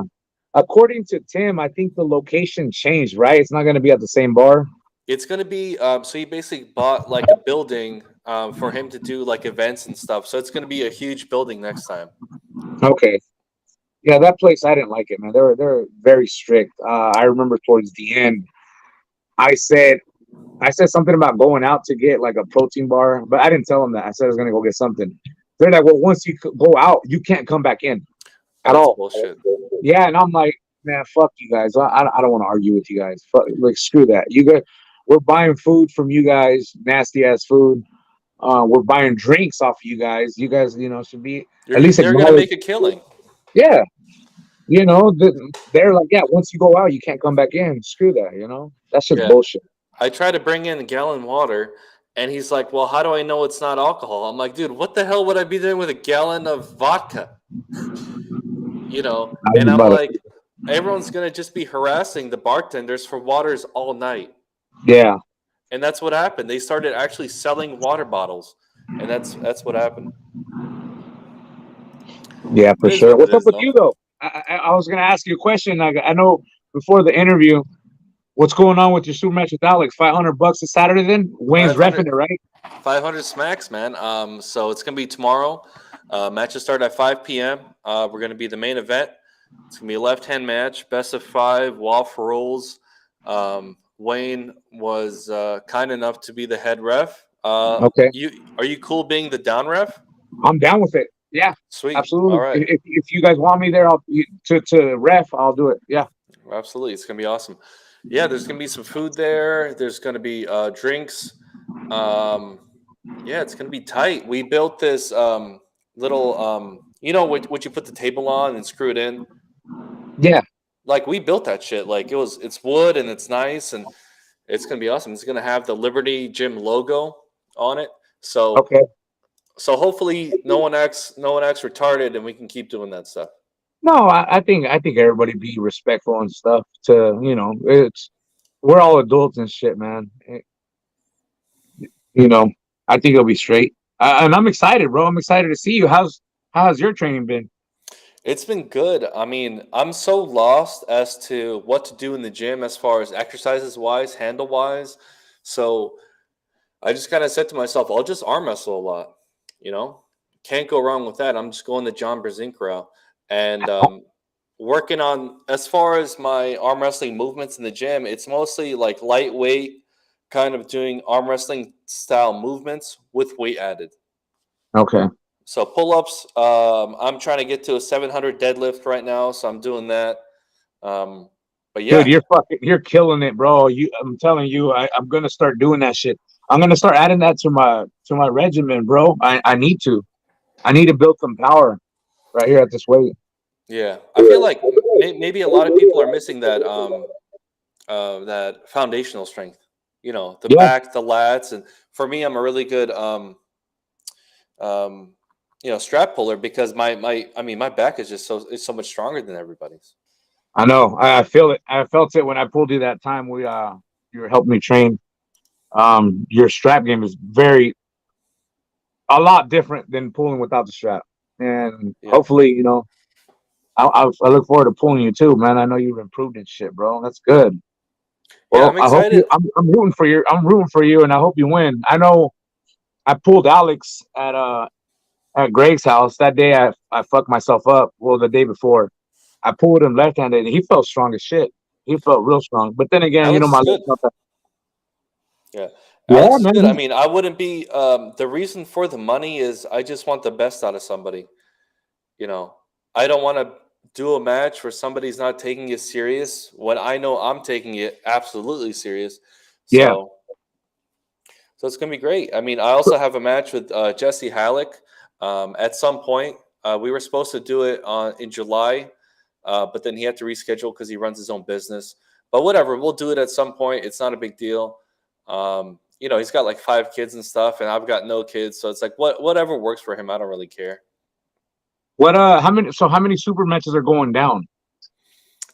According to Tim, I think the location changed, right? It's not going to be at the same bar. It's gonna be so he basically bought like a building for him to do like events and stuff. So it's gonna be a huge building next time. Okay. Yeah, that place I didn't like it, man. They're very strict. I remember towards the end, I said I said something about going out to get like a protein bar, but I didn't tell them that. I said I was gonna go get something. They're like, well, once you go out, you can't come back in Oh, at that's all. bullshit. Yeah, and I'm like, man, fuck you guys. I don't want to argue with you guys. Fuck, like, screw that. You guys, we're buying food from you guys, nasty ass food. We're buying drinks off of you guys. You guys, should be at least They're gonna acknowledge. make a killing. Yeah, they're like, yeah, once you go out, you can't come back in. Screw that. That's just Yeah. bullshit. I try to bring in a gallon water, and he's like, "Well, how do I know it's not alcohol?" I'm like, "Dude, what the hell would I be doing with a gallon of vodka?" I was And I'm about like, to, everyone's gonna just be harassing the bartenders for waters all night, yeah, and that's what happened. They started actually selling water bottles, and that's what happened. yeah, for It is sure. what it What's up is, with though. you though? I was gonna ask you a question. I know before the interview, what's going on with your super match with Alex? $500 this Saturday. Then Wayne's 500, refing it, right? 500 smacks, man. So it's gonna be tomorrow. Matches start at 5 p.m. We're gonna be the main event. It's gonna be a left-hand match, best of five, wall for rolls. Wayne was kind enough to be the head ref. Okay, Are you cool being the down ref? I'm down with it. Yeah, Sweet. All absolutely. right. If you guys want me there, to ref, I'll do it. Yeah. Absolutely. It's gonna be awesome. Yeah, there's gonna be some food there. There's gonna be drinks. Um, yeah, it's gonna be tight. We built this little what you put the table on and screw it in. Yeah. Like we built that shit. Like it's wood and it's nice and it's gonna be awesome. It's gonna have the Liberty Gym logo on it. So Okay. hopefully no one acts retarded and we can keep doing that stuff. No, I think everybody be respectful and stuff. It's we're all adults and shit, man. You know, I think it'll be straight. And I'm excited, bro. I'm excited to see you. How's your training been? It's been good. I mean, I'm so lost as to what to do in the gym as far as exercises wise, handle wise. So I just kind of said to myself, I'll just arm wrestle a lot. You know, can't go wrong with that. I'm just going the John Brzezinski route and working on as far as my arm wrestling movements in the gym. It's mostly like lightweight, kind of doing arm wrestling style movements with weight added. Okay. So pull ups, I'm trying to get to a 700 deadlift right now, so I'm doing that. Um, but Dude, yeah, you're killing it, bro. I'm telling you, I'm gonna start doing that shit. I'm gonna start adding that to my regimen, bro. I need to. I need to build some power right here at this weight. yeah, I feel like maybe a lot of people are missing that foundational strength. You know, the Yeah, back, the lats, and for me, I'm a really good um, strap puller because my back is just so much stronger than everybody's. I know. I feel it. I felt it when I pulled you that time. You were helping me train. Your strap game is a lot different than pulling without the strap, and Yeah, hopefully, I look forward to pulling you too, man. I know you've improved and shit, bro. That's good. yeah, Well, I'm I hope excited. I'm rooting for you. I'm rooting for you, and I hope you win. I know I pulled Alex at Greg's house that day. I fucked myself up. Well, the day before, I pulled him left-handed, and he felt strong as shit. He felt real strong. But then again, Alex my is leg's good. not that. Yeah, Yeah, Alex is man. good. I mean, I wouldn't be. The reason for the money is I just want the best out of somebody. You know, I don't want to do a match where somebody's not taking it serious when I know I'm taking it absolutely serious. Yeah. So it's gonna be great. I mean, I also have a match with Jesse Halleck. At some point, we were supposed to do it in July, but then he had to reschedule because he runs his own business. But whatever, we'll do it at some point. It's not a big deal. He's got like 5 kids and stuff, and I've got no kids, so it's like whatever works for him. I don't really care. What? How many super matches are going down?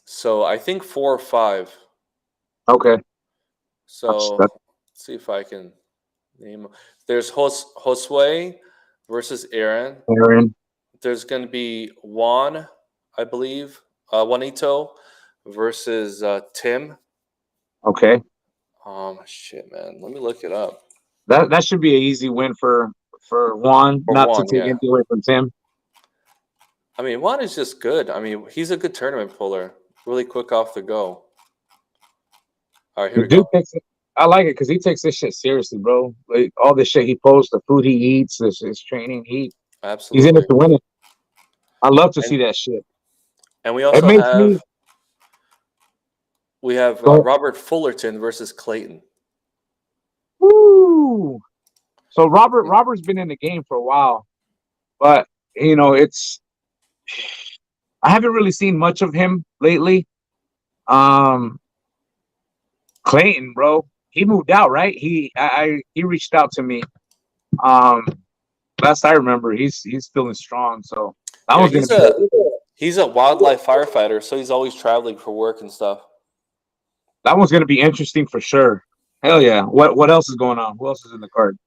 So I think 4 or 5. Okay. So That's let's see if I can name. There's Josue versus Aaron. Aaron. There's going to be Juan, I believe, Juanito versus Tim. Okay. Shit, man. Let me look it up. That should be an easy win for Juan, Or not to Juan, take yeah. anything away from Tim. I mean, Juan is just good. I mean, he's a good tournament puller. Really quick off the go. All right, here The we dude go. takes it. I like it because he takes this shit seriously, bro. Like all this shit he posts, the food he eats, his training. He's in it Absolutely. to win it. I love to And see that shit. and we It also makes me have we have go. Robert Fullerton versus Clayton. Woo! So Robert's been in the game for a while, but it's I haven't really seen much of him lately. Um, Clayton, bro, he moved out, right? He reached out to me. Um, last I remember, he's feeling strong. So that Yeah, was gonna be he's a wildlife firefighter, so he's always traveling for work and stuff. that one's gonna be interesting for sure. Hell yeah! What else is going on? Who else is in the card?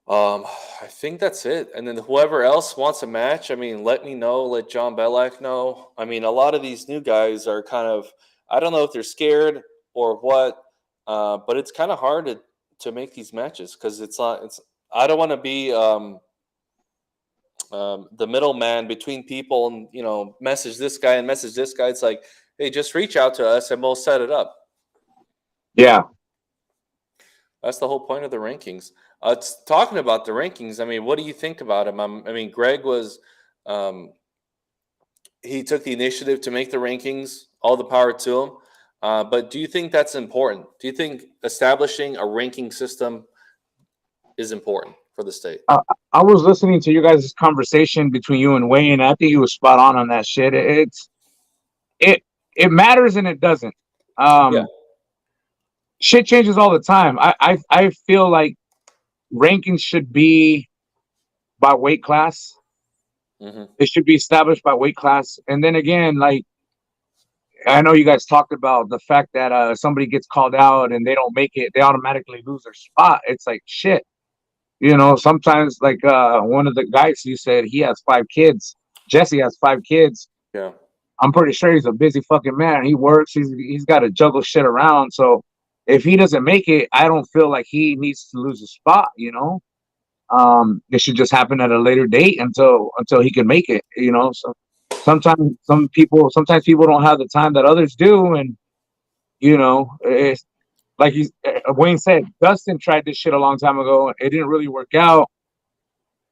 Um, I think that's it. And then whoever else wants a match, I mean, let me know. Let John Belak know. I mean, a lot of these new guys are kind of, I don't know if they're scared or what, but it's kind of hard to make these matches because it's not. It's I don't want to be the middleman between people and message this guy and message this guy. It's like, hey, just reach out to us and we'll set it up. Yeah. That's the whole point of the rankings. Talking about the rankings, I mean, what do you think about him? I mean, Greg was, um, he took the initiative to make the rankings. All the power to him. But do you think that's important? Do you think establishing a ranking system is important for the state? I, I was listening to you guys' conversation between you and Wayne. I think he was spot on that shit. It it matters and it doesn't. Yeah. Um, Shit changes all the time. I feel like rankings should be by weight class. Hmm. It should be established by weight class. And then again, like I know you guys talked about the fact that somebody gets called out and they don't make it, they automatically lose their spot. It's like shit. You know, sometimes like one of the guys you said he has 5 kids. Jesse has 5 kids. Yeah. I'm pretty sure he's a busy fucking man. He works. He's got to juggle shit around. So if he doesn't make it, I don't feel like he needs to lose a spot. You know, it should just happen at a later date until he can make it. You know, so sometimes people don't have the time that others do, and you know, it's like Wayne said, Dustin tried this shit a long time ago. It didn't really work out.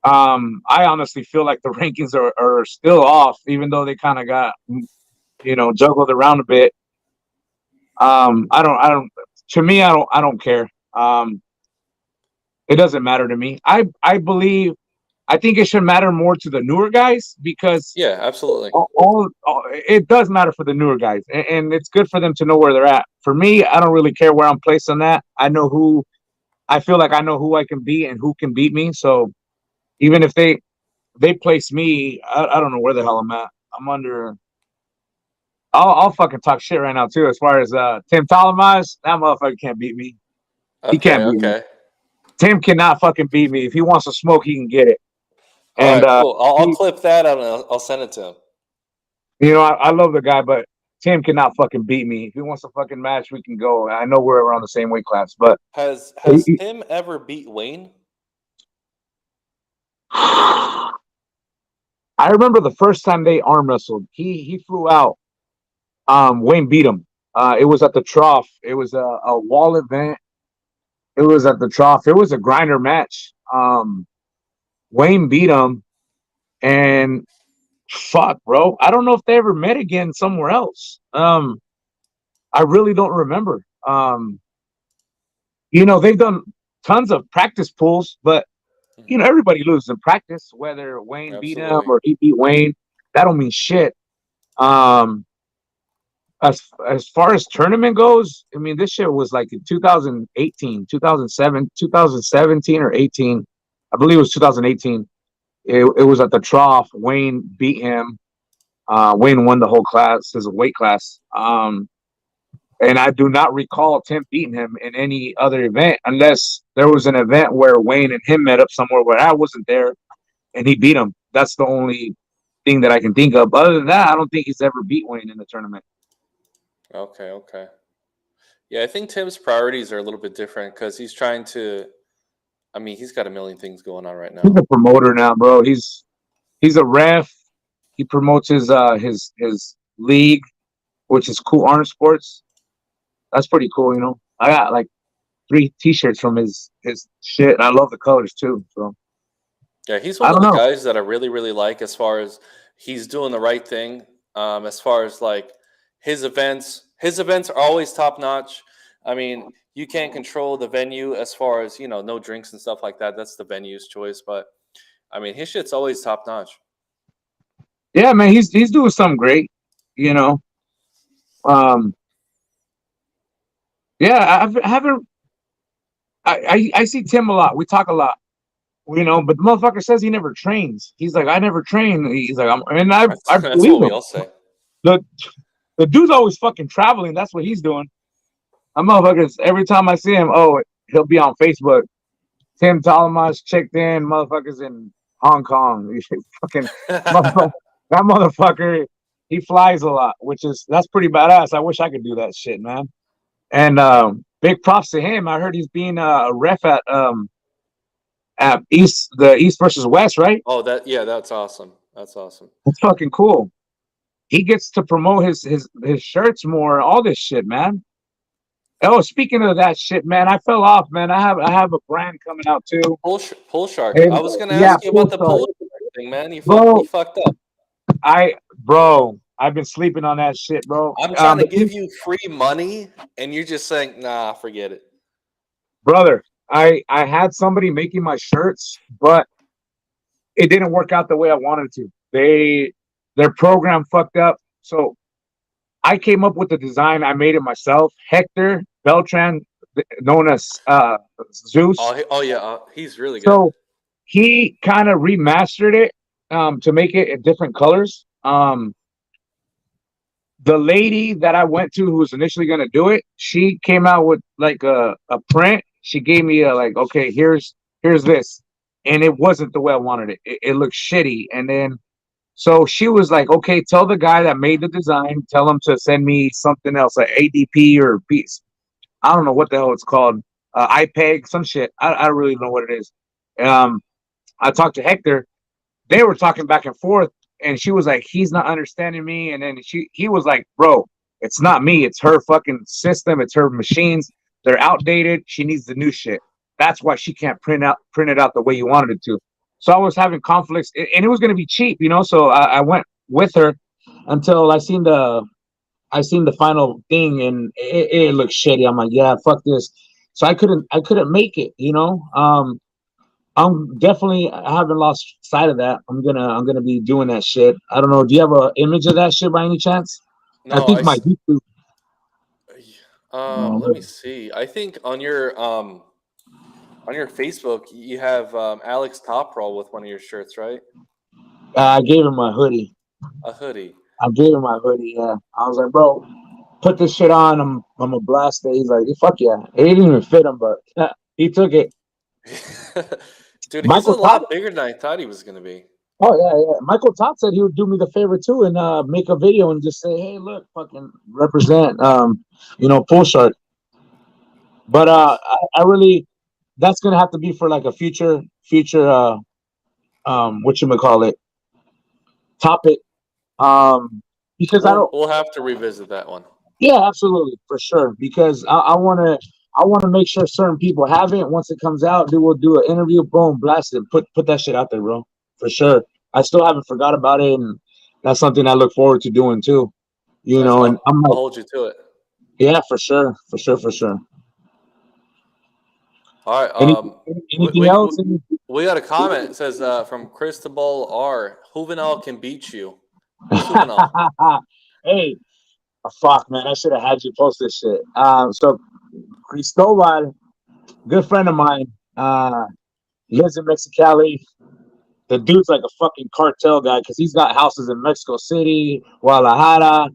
I honestly feel like the rankings are still off, even though they kind of got juggled around a bit. I don't. To me, I don't care. It doesn't matter to me. I think it should matter more to the newer guys because Yeah, absolutely. all it does matter for the newer guys, and it's good for them to know where they're at. For me, I don't really care where I'm placed on that. I feel like I know who I can beat and who can beat me. So even if they place me, I don't know where the hell I'm at. I'm under. I'll fucking talk shit right now too. As far as Tim Talamaj, that motherfucker can't beat me. He Okay, can't beat me. okay. Tim cannot fucking beat me. If he wants to smoke, he can get it. All And right, cool. I'll he, clip that and I'll send it to him. I love the guy, but Tim cannot fucking beat me. If he wants a fucking match, we can go. I know we're around the same weight class, but Has Tim ever beat Wayne? I remember the first time they arm wrestled. He flew out. Wayne beat him. It was at the trough. It was a wall event. It was at the trough. It was a grinder match. Wayne beat him, and fuck, bro. I don't know if they ever met again somewhere else. I really don't remember. They've done tons of practice pulls, but Hmm. everybody loses in practice. Whether Wayne beat him Absolutely. or he beat Wayne, that don't mean shit. Um, as far as tournament goes, I mean, this shit was like in 2018, 2007, 2017 or 18. I believe it was 2018. It was at the trough. Wayne beat him. Wayne won the whole class, his weight class. And I do not recall Tim beating him in any other event unless there was an event where Wayne and him met up somewhere where I wasn't there and he beat him. That's the only thing that I can think of. Other than that, I don't think he's ever beat Wayne in the tournament. Okay, okay. Yeah, I think Tim's priorities are a little bit different because he's trying to. I mean, he's got a million things going on right He's now. a promoter now, bro. He's a ref. He promotes his league, which is Cool Orange Sports. That's pretty cool. I got like 3 T-shirts from his shit, and I love the colors too. So Yeah, he's I one of don't the know. guys that I really, really like as far as he's doing the right thing. As far as like his events are always top notch. I mean, you can't control the venue as far as no drinks and stuff like that. That's the venue's choice, but I mean, his shit's always top notch. Yeah, man, he's doing something great. You know, um, yeah, I haven't. I see Tim a lot. We talk a lot. But the motherfucker says he never trains. He's like, I never train. He's like, I That's believe what we him. all say. The the dude's always fucking traveling. That's what he's doing. I'm motherfuckers. Every time I see him, he'll be on Facebook. Tim Talamaj checked in. Motherfuckers in Hong Kong. Fucking motherfucker, that motherfucker. He flies a lot, that's pretty badass. I wish I could do that shit, man. And big props to him. I heard he's being a ref at the East versus West, right? Oh, yeah, that's awesome. That's awesome. That's fucking cool. He gets to promote his shirts more, all this shit, man. Oh, speaking of that shit, man, I fell off, man. I have a brand coming out too. Pull shark. And I was gonna yeah, ask you full about the start. pull shark thing, man. You Bro, fucked up. I've been sleeping on that shit, bro. I'm trying to But give you free money, and you're just saying, "Nah, forget it." brother, I had somebody making my shirts, but it didn't work out the way I wanted to. Their program fucked up. So I came up with the design. I made it myself. Hector Beltran, known as Zeus. Oh yeah, he's really good. So he kind of remastered it to make it in different colors. The lady that I went to who was initially going to do it, she came out with like a print. She gave me a like, okay, here's this, and it wasn't the way I wanted it. It looked shitty, and then so she was like, okay, tell the guy that made the design, tell him to send me something else, like ADP or piece. I don't know what the hell it's called, IPEG, some shit. I don't really know what it is. Um, I talked to Hector. They were talking back and forth, and she was like, he's not understanding me. And then he was like, bro, it's not me, it's her fucking system, it's her machines. They're outdated. She needs the new shit. That's why she can't print it out the way you wanted it to. So I was having conflicts, and it was gonna be cheap, you know. So I went with her until I seen the final thing, and it looked shitty. I'm like, yeah, fuck this. So I couldn't make it, you know. I'm definitely, I haven't lost sight of that. I'm gonna be doing that shit. I don't know. Do you have an image of that shit by any chance? I No, think my YouTube. let me see. I think on your Facebook you have Alex Toprol with one of your shirts, right? I gave him my hoodie. A hoodie. I gave him my hoodie. Yeah, I was like, bro, put this shit on. I'm a blast it. He's like, fuck yeah. It didn't even fit him, but he took it. Dude, he's a Michael Top. lot bigger than I thought he was gonna be. Oh yeah, yeah. Michael Top said he would do me the favor too and make a video and just say, hey, look, fucking represent, Pull Shark. But Nice. I really, that's gonna have to be for like a future what you may call it topic. Because I don't. We'll have to revisit that one. Yeah, absolutely, for sure. Because I wanna make sure certain people have it. Once it comes out, we'll do an interview. Boom, blast it. Put that shit out there, bro. For sure. I still haven't forgot about it, and that's something I look forward to doing too. Nice. And I'm I'll like, hold you to it. yeah, for sure, for sure, for sure. All right. Any, anything We else? we got a comment. It says from Cristobal R. Juvenal can beat you. Who's Juvenal? Hey, fuck, man, I should have had you post this shit. So Cristobal, good friend of mine, lives in Mexicali. The dude's like a fucking cartel guy because he's got houses in Mexico City, Guadalajara,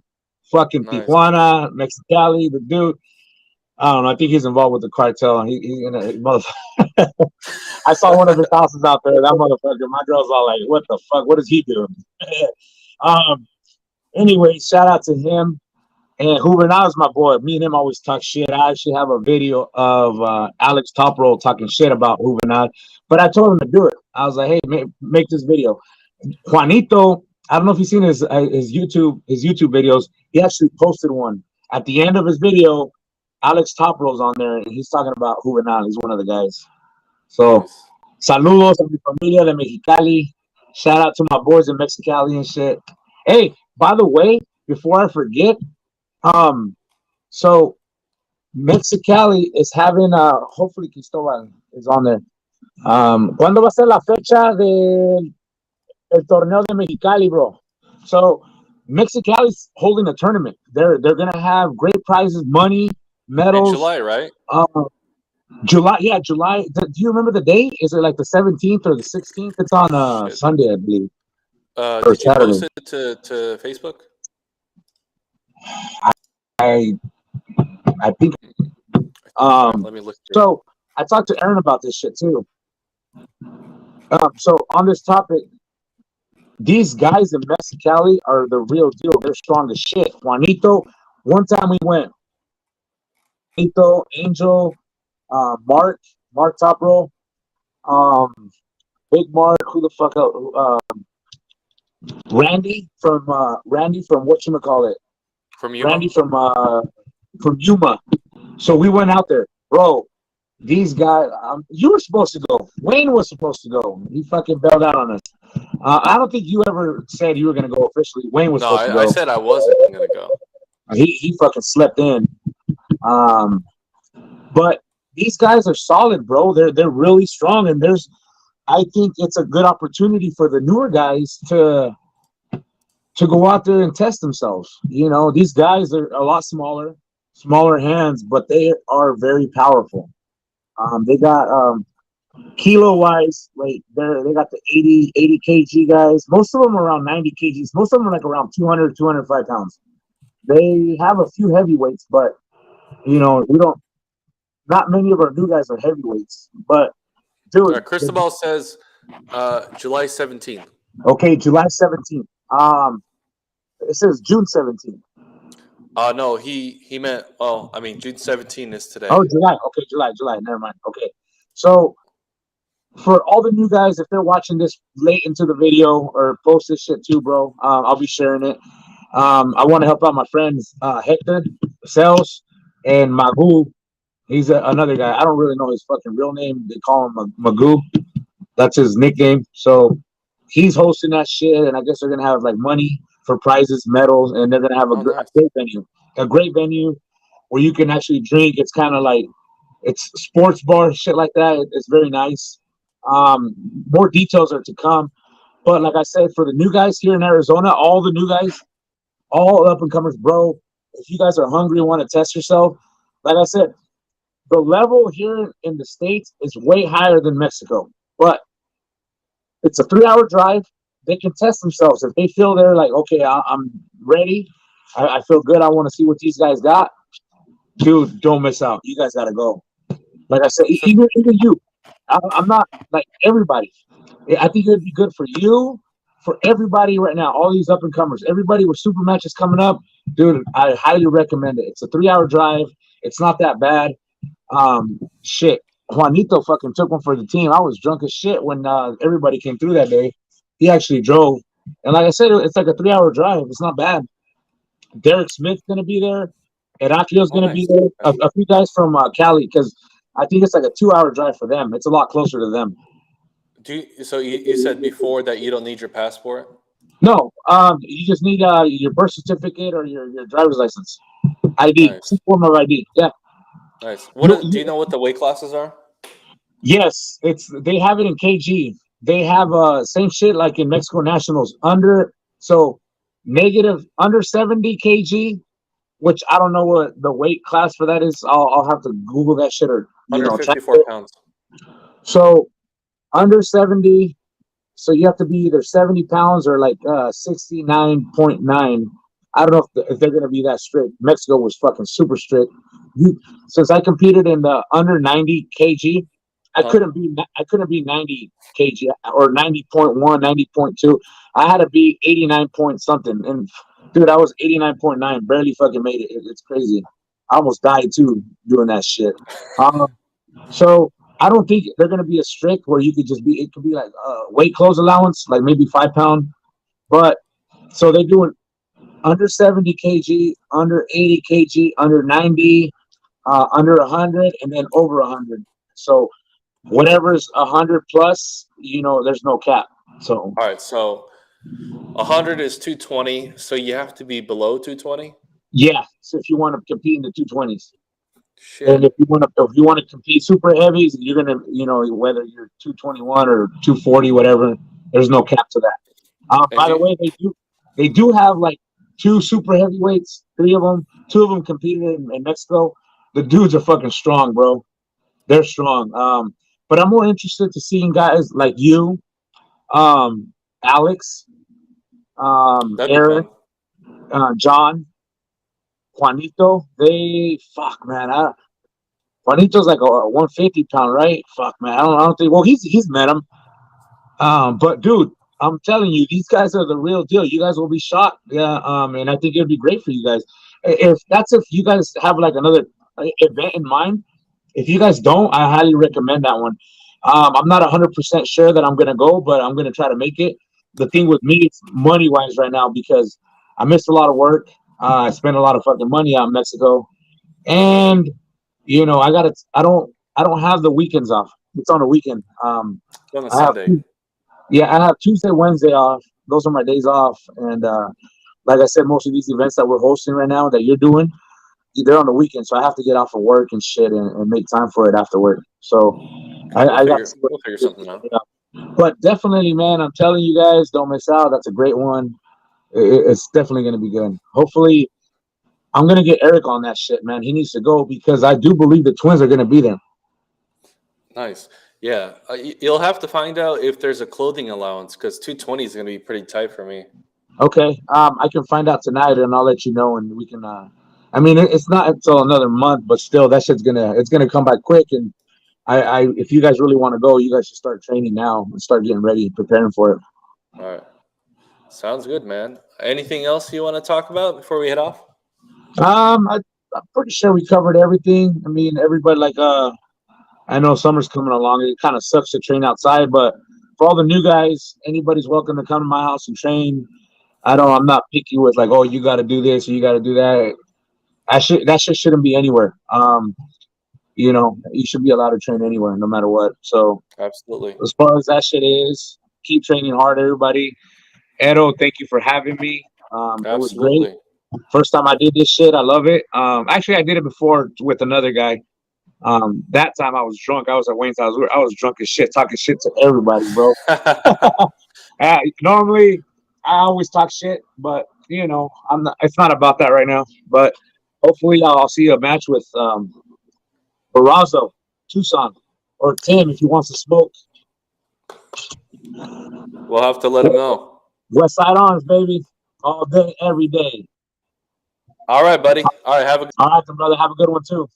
fucking Nice. Tijuana, Mexicali. The dude, I don't know. I think he's involved with the cartel. I saw one of his houses out there. That motherfucker. My girl's all like, "What the fuck? What is he doing?" um. Anyway, shout out to him. And Hoover now is my boy. Me and him always talk shit. I actually have a video of Alex Toproll talking shit about Hoover now. But I told him to do it. I was like, hey, make this video. Juanito, I don't know if you've seen his YouTube videos. He actually posted one. At the end of his video, Alex Toproll's on there, and he's talking about Hoover now. He's one of the guys. So, Nice. saludos a mi familia de Mexicali. Shout out to my boys in Mexicali and shit. Hey, by the way, before I forget, so Mexicali is having hopefully Cristobal is on there. ¿Cuándo va a ser la fecha del el torneo de Mexicali, bro? So Mexicali's holding a tournament. They're gonna have great prizes, money, In medals. July, right? July, yeah, July. Do you remember the date? Is it like the 17th or the 16th? It's on Shit. Sunday, I believe, or Did you Saturday. post it to Facebook? I think. Let me look. So I talked to Aaron about this shit too. So on this topic, these guys in Mexicali are the real deal. They're strong as shit. Juanito, one time we went. Juanito, Angel, Mark Top Roll, Big Mark, who the fuck else? Randy from whatchamacallit? From Yuma? Randy from Yuma. So we went out there, bro. These guys, you were supposed to go. Wayne was supposed to go. He fucking bailed out on us. I don't think you ever said you were going to go officially. Wayne was No, supposed to I go. said I wasn't gonna go. He fucking slept in. Um, but these guys are solid, bro. They're really strong, and I think it's a good opportunity for the newer guys to go out there and test themselves. You know, these guys are a lot smaller hands, but they are very powerful. They got kilo wise, like they got the 80 kg guys. Most of them are around 90 kgs. Most of them are like around 200, 205 pounds. They have a few heavyweights, but you know, we don't. Not many of our new guys are heavyweights. But dude, Cristobal says July 17th. Okay, July 17th. It says June 17th. No, he meant. Well, I mean, June 17th is today. Oh, July. Okay, July. Never mind. Okay, so for all the new guys, if they're watching this late into the video or post this shit too, bro, I'll be sharing it. I want to help out my friends Hector, Sales, and Magoo. He's another guy. I don't really know his fucking real name. They call him Magoo. That's his nickname. So he's hosting that shit, and I guess they're gonna have like money for prizes, medals, and they're gonna have a Nice. a great venue where you can actually drink. It's kind of like it's sports bar shit like that. It's very nice. More details are to come, but like I said, for the new guys here in Arizona, all the new guys, all up and comers, bro. If you guys are hungry and want to test yourself, like I said, the level here in the States is way higher than Mexico, but it's a 3-hour drive. They can test themselves. If they feel they're like, okay, I'm ready. I feel good. I want to see what these guys got. Dude, don't miss out. You guys got to go. Like I said, even you. I'm not like everybody. I think it'd be good for you, for everybody right now. All these up and comers, everybody with super matches coming up, dude. I highly recommend it. It's a 3-hour drive. It's not that bad. Shit. Juanito fucking took one for the team. I was drunk as shit when everybody came through that day. He actually drove, and like I said, it's like a 3-hour drive. It's not bad. Derek Smith's gonna be there. Heraclio's gonna be there. A few guys from Cali, because I think it's like a 2-hour drive for them. It's a lot closer to them. So you said before that you don't need your passport? No, you just need your birth certificate or your driver's license, ID, Nice. some form of ID. Yeah. Nice. Do you know what the weight classes are? Yes, they have it in kg. They have same shit like in Mexico Nationals negative under 70 kg, which I don't know what the weight class for that is. I'll have to Google that shit or 154 pounds. So under 70, so you have to be either 70 pounds or like 69.9. I don't know if they're gonna be that strict. Mexico was fucking super strict. Since I competed in the under 90 kg, I couldn't be 90 kg or 90.1, 90.2. I had to be 89 point something. And dude, I was 89.9, barely fucking made it. It's crazy. I almost died too doing that shit. So I don't think they're gonna be as strict where you could just be. It could be like weight clothes allowance, like maybe 5 pound. But so they're doing under 70 kg, under 80 kg, under 90, under 100, and then over 100. So whatever's 100 plus, there's no cap. So all right, so 100 is 220, so you have to be below 220. Yeah, so if you want to compete in the 220s, shit. And if you want to compete super heavies, you're gonna, whether you're 221 or 240, whatever, there's no cap to that. By the way, they do have like 2 super heavyweights, 3 of them. 2 of them competed in Mexico. The dudes are fucking strong, bro. They're strong. But I'm more interested to seeing guys like you, Alex, Aaron, John, Juanito. Juanito's like a 150 pound, right? Fuck, man. I don't think. Well, he's met him. But dude, I'm telling you, these guys are the real deal. You guys will be shocked. Yeah. And I think it'd be great for you guys. If you guys have like another event in mind. If you guys don't, I highly recommend that one. I'm not 100% sure that I'm gonna go, but I'm gonna try to make it. The thing with me, it's money wise right now because I missed a lot of work. I spent a lot of fucking money out in Mexico, and I don't have the weekends off. It's on a weekend. On a I have Sunday. yeah, I have Tuesday, Wednesday off. Those are my days off. And like I said, most of these events that we're hosting right now that you're doing, they're on the weekend, so I have to get off of work and shit and make time for it after work. So Okay, I got to see what we'll figure it something out. is. But definitely, man, I'm telling you guys, don't miss out. That's a great one. It's definitely going to be good. Hopefully, I'm going to get Eric on that shit, man. He needs to go because I do believe the twins are going to be there. Nice. Yeah, you'll have to find out if there's a clothing allowance because 220 is going to be pretty tight for me. Okay, I can find out tonight and I'll let you know, and we can. I mean, it's not until another month, but still, that shit's gonna come by quick. And if you guys really want to go, you guys should start training now and start getting ready, preparing for it. All right. Sounds good, man. Anything else you want to talk about before we head off? I'm pretty sure we covered everything. I mean, everybody I know summer's coming along. It kind of sucks to train outside, but for all the new guys, anybody's welcome to come to my house and train. I'm not picky with like, oh, you got to do this, or you got to do that. That shit shouldn't be anywhere. You should be allowed to train anywhere, no matter what. So Absolutely. as far as that shit is, keep training hard, everybody. Edo, thank you for having me. It was great. Absolutely. First time I did this shit, I love it. Actually, I did it before with another guy. That time I was drunk. I was at Wayne's house. I was drunk as shit, talking shit to everybody, bro. Normally, I always talk shit, but I'm not. It's not about that right now. But hopefully, I'll see a match with Barrazo, Tucson, or Tim if he wants to smoke. We'll have to let him know. West Side Arms, baby, all day, every day. All right, buddy. All right. Have a All right, then, brother. Have a good one too.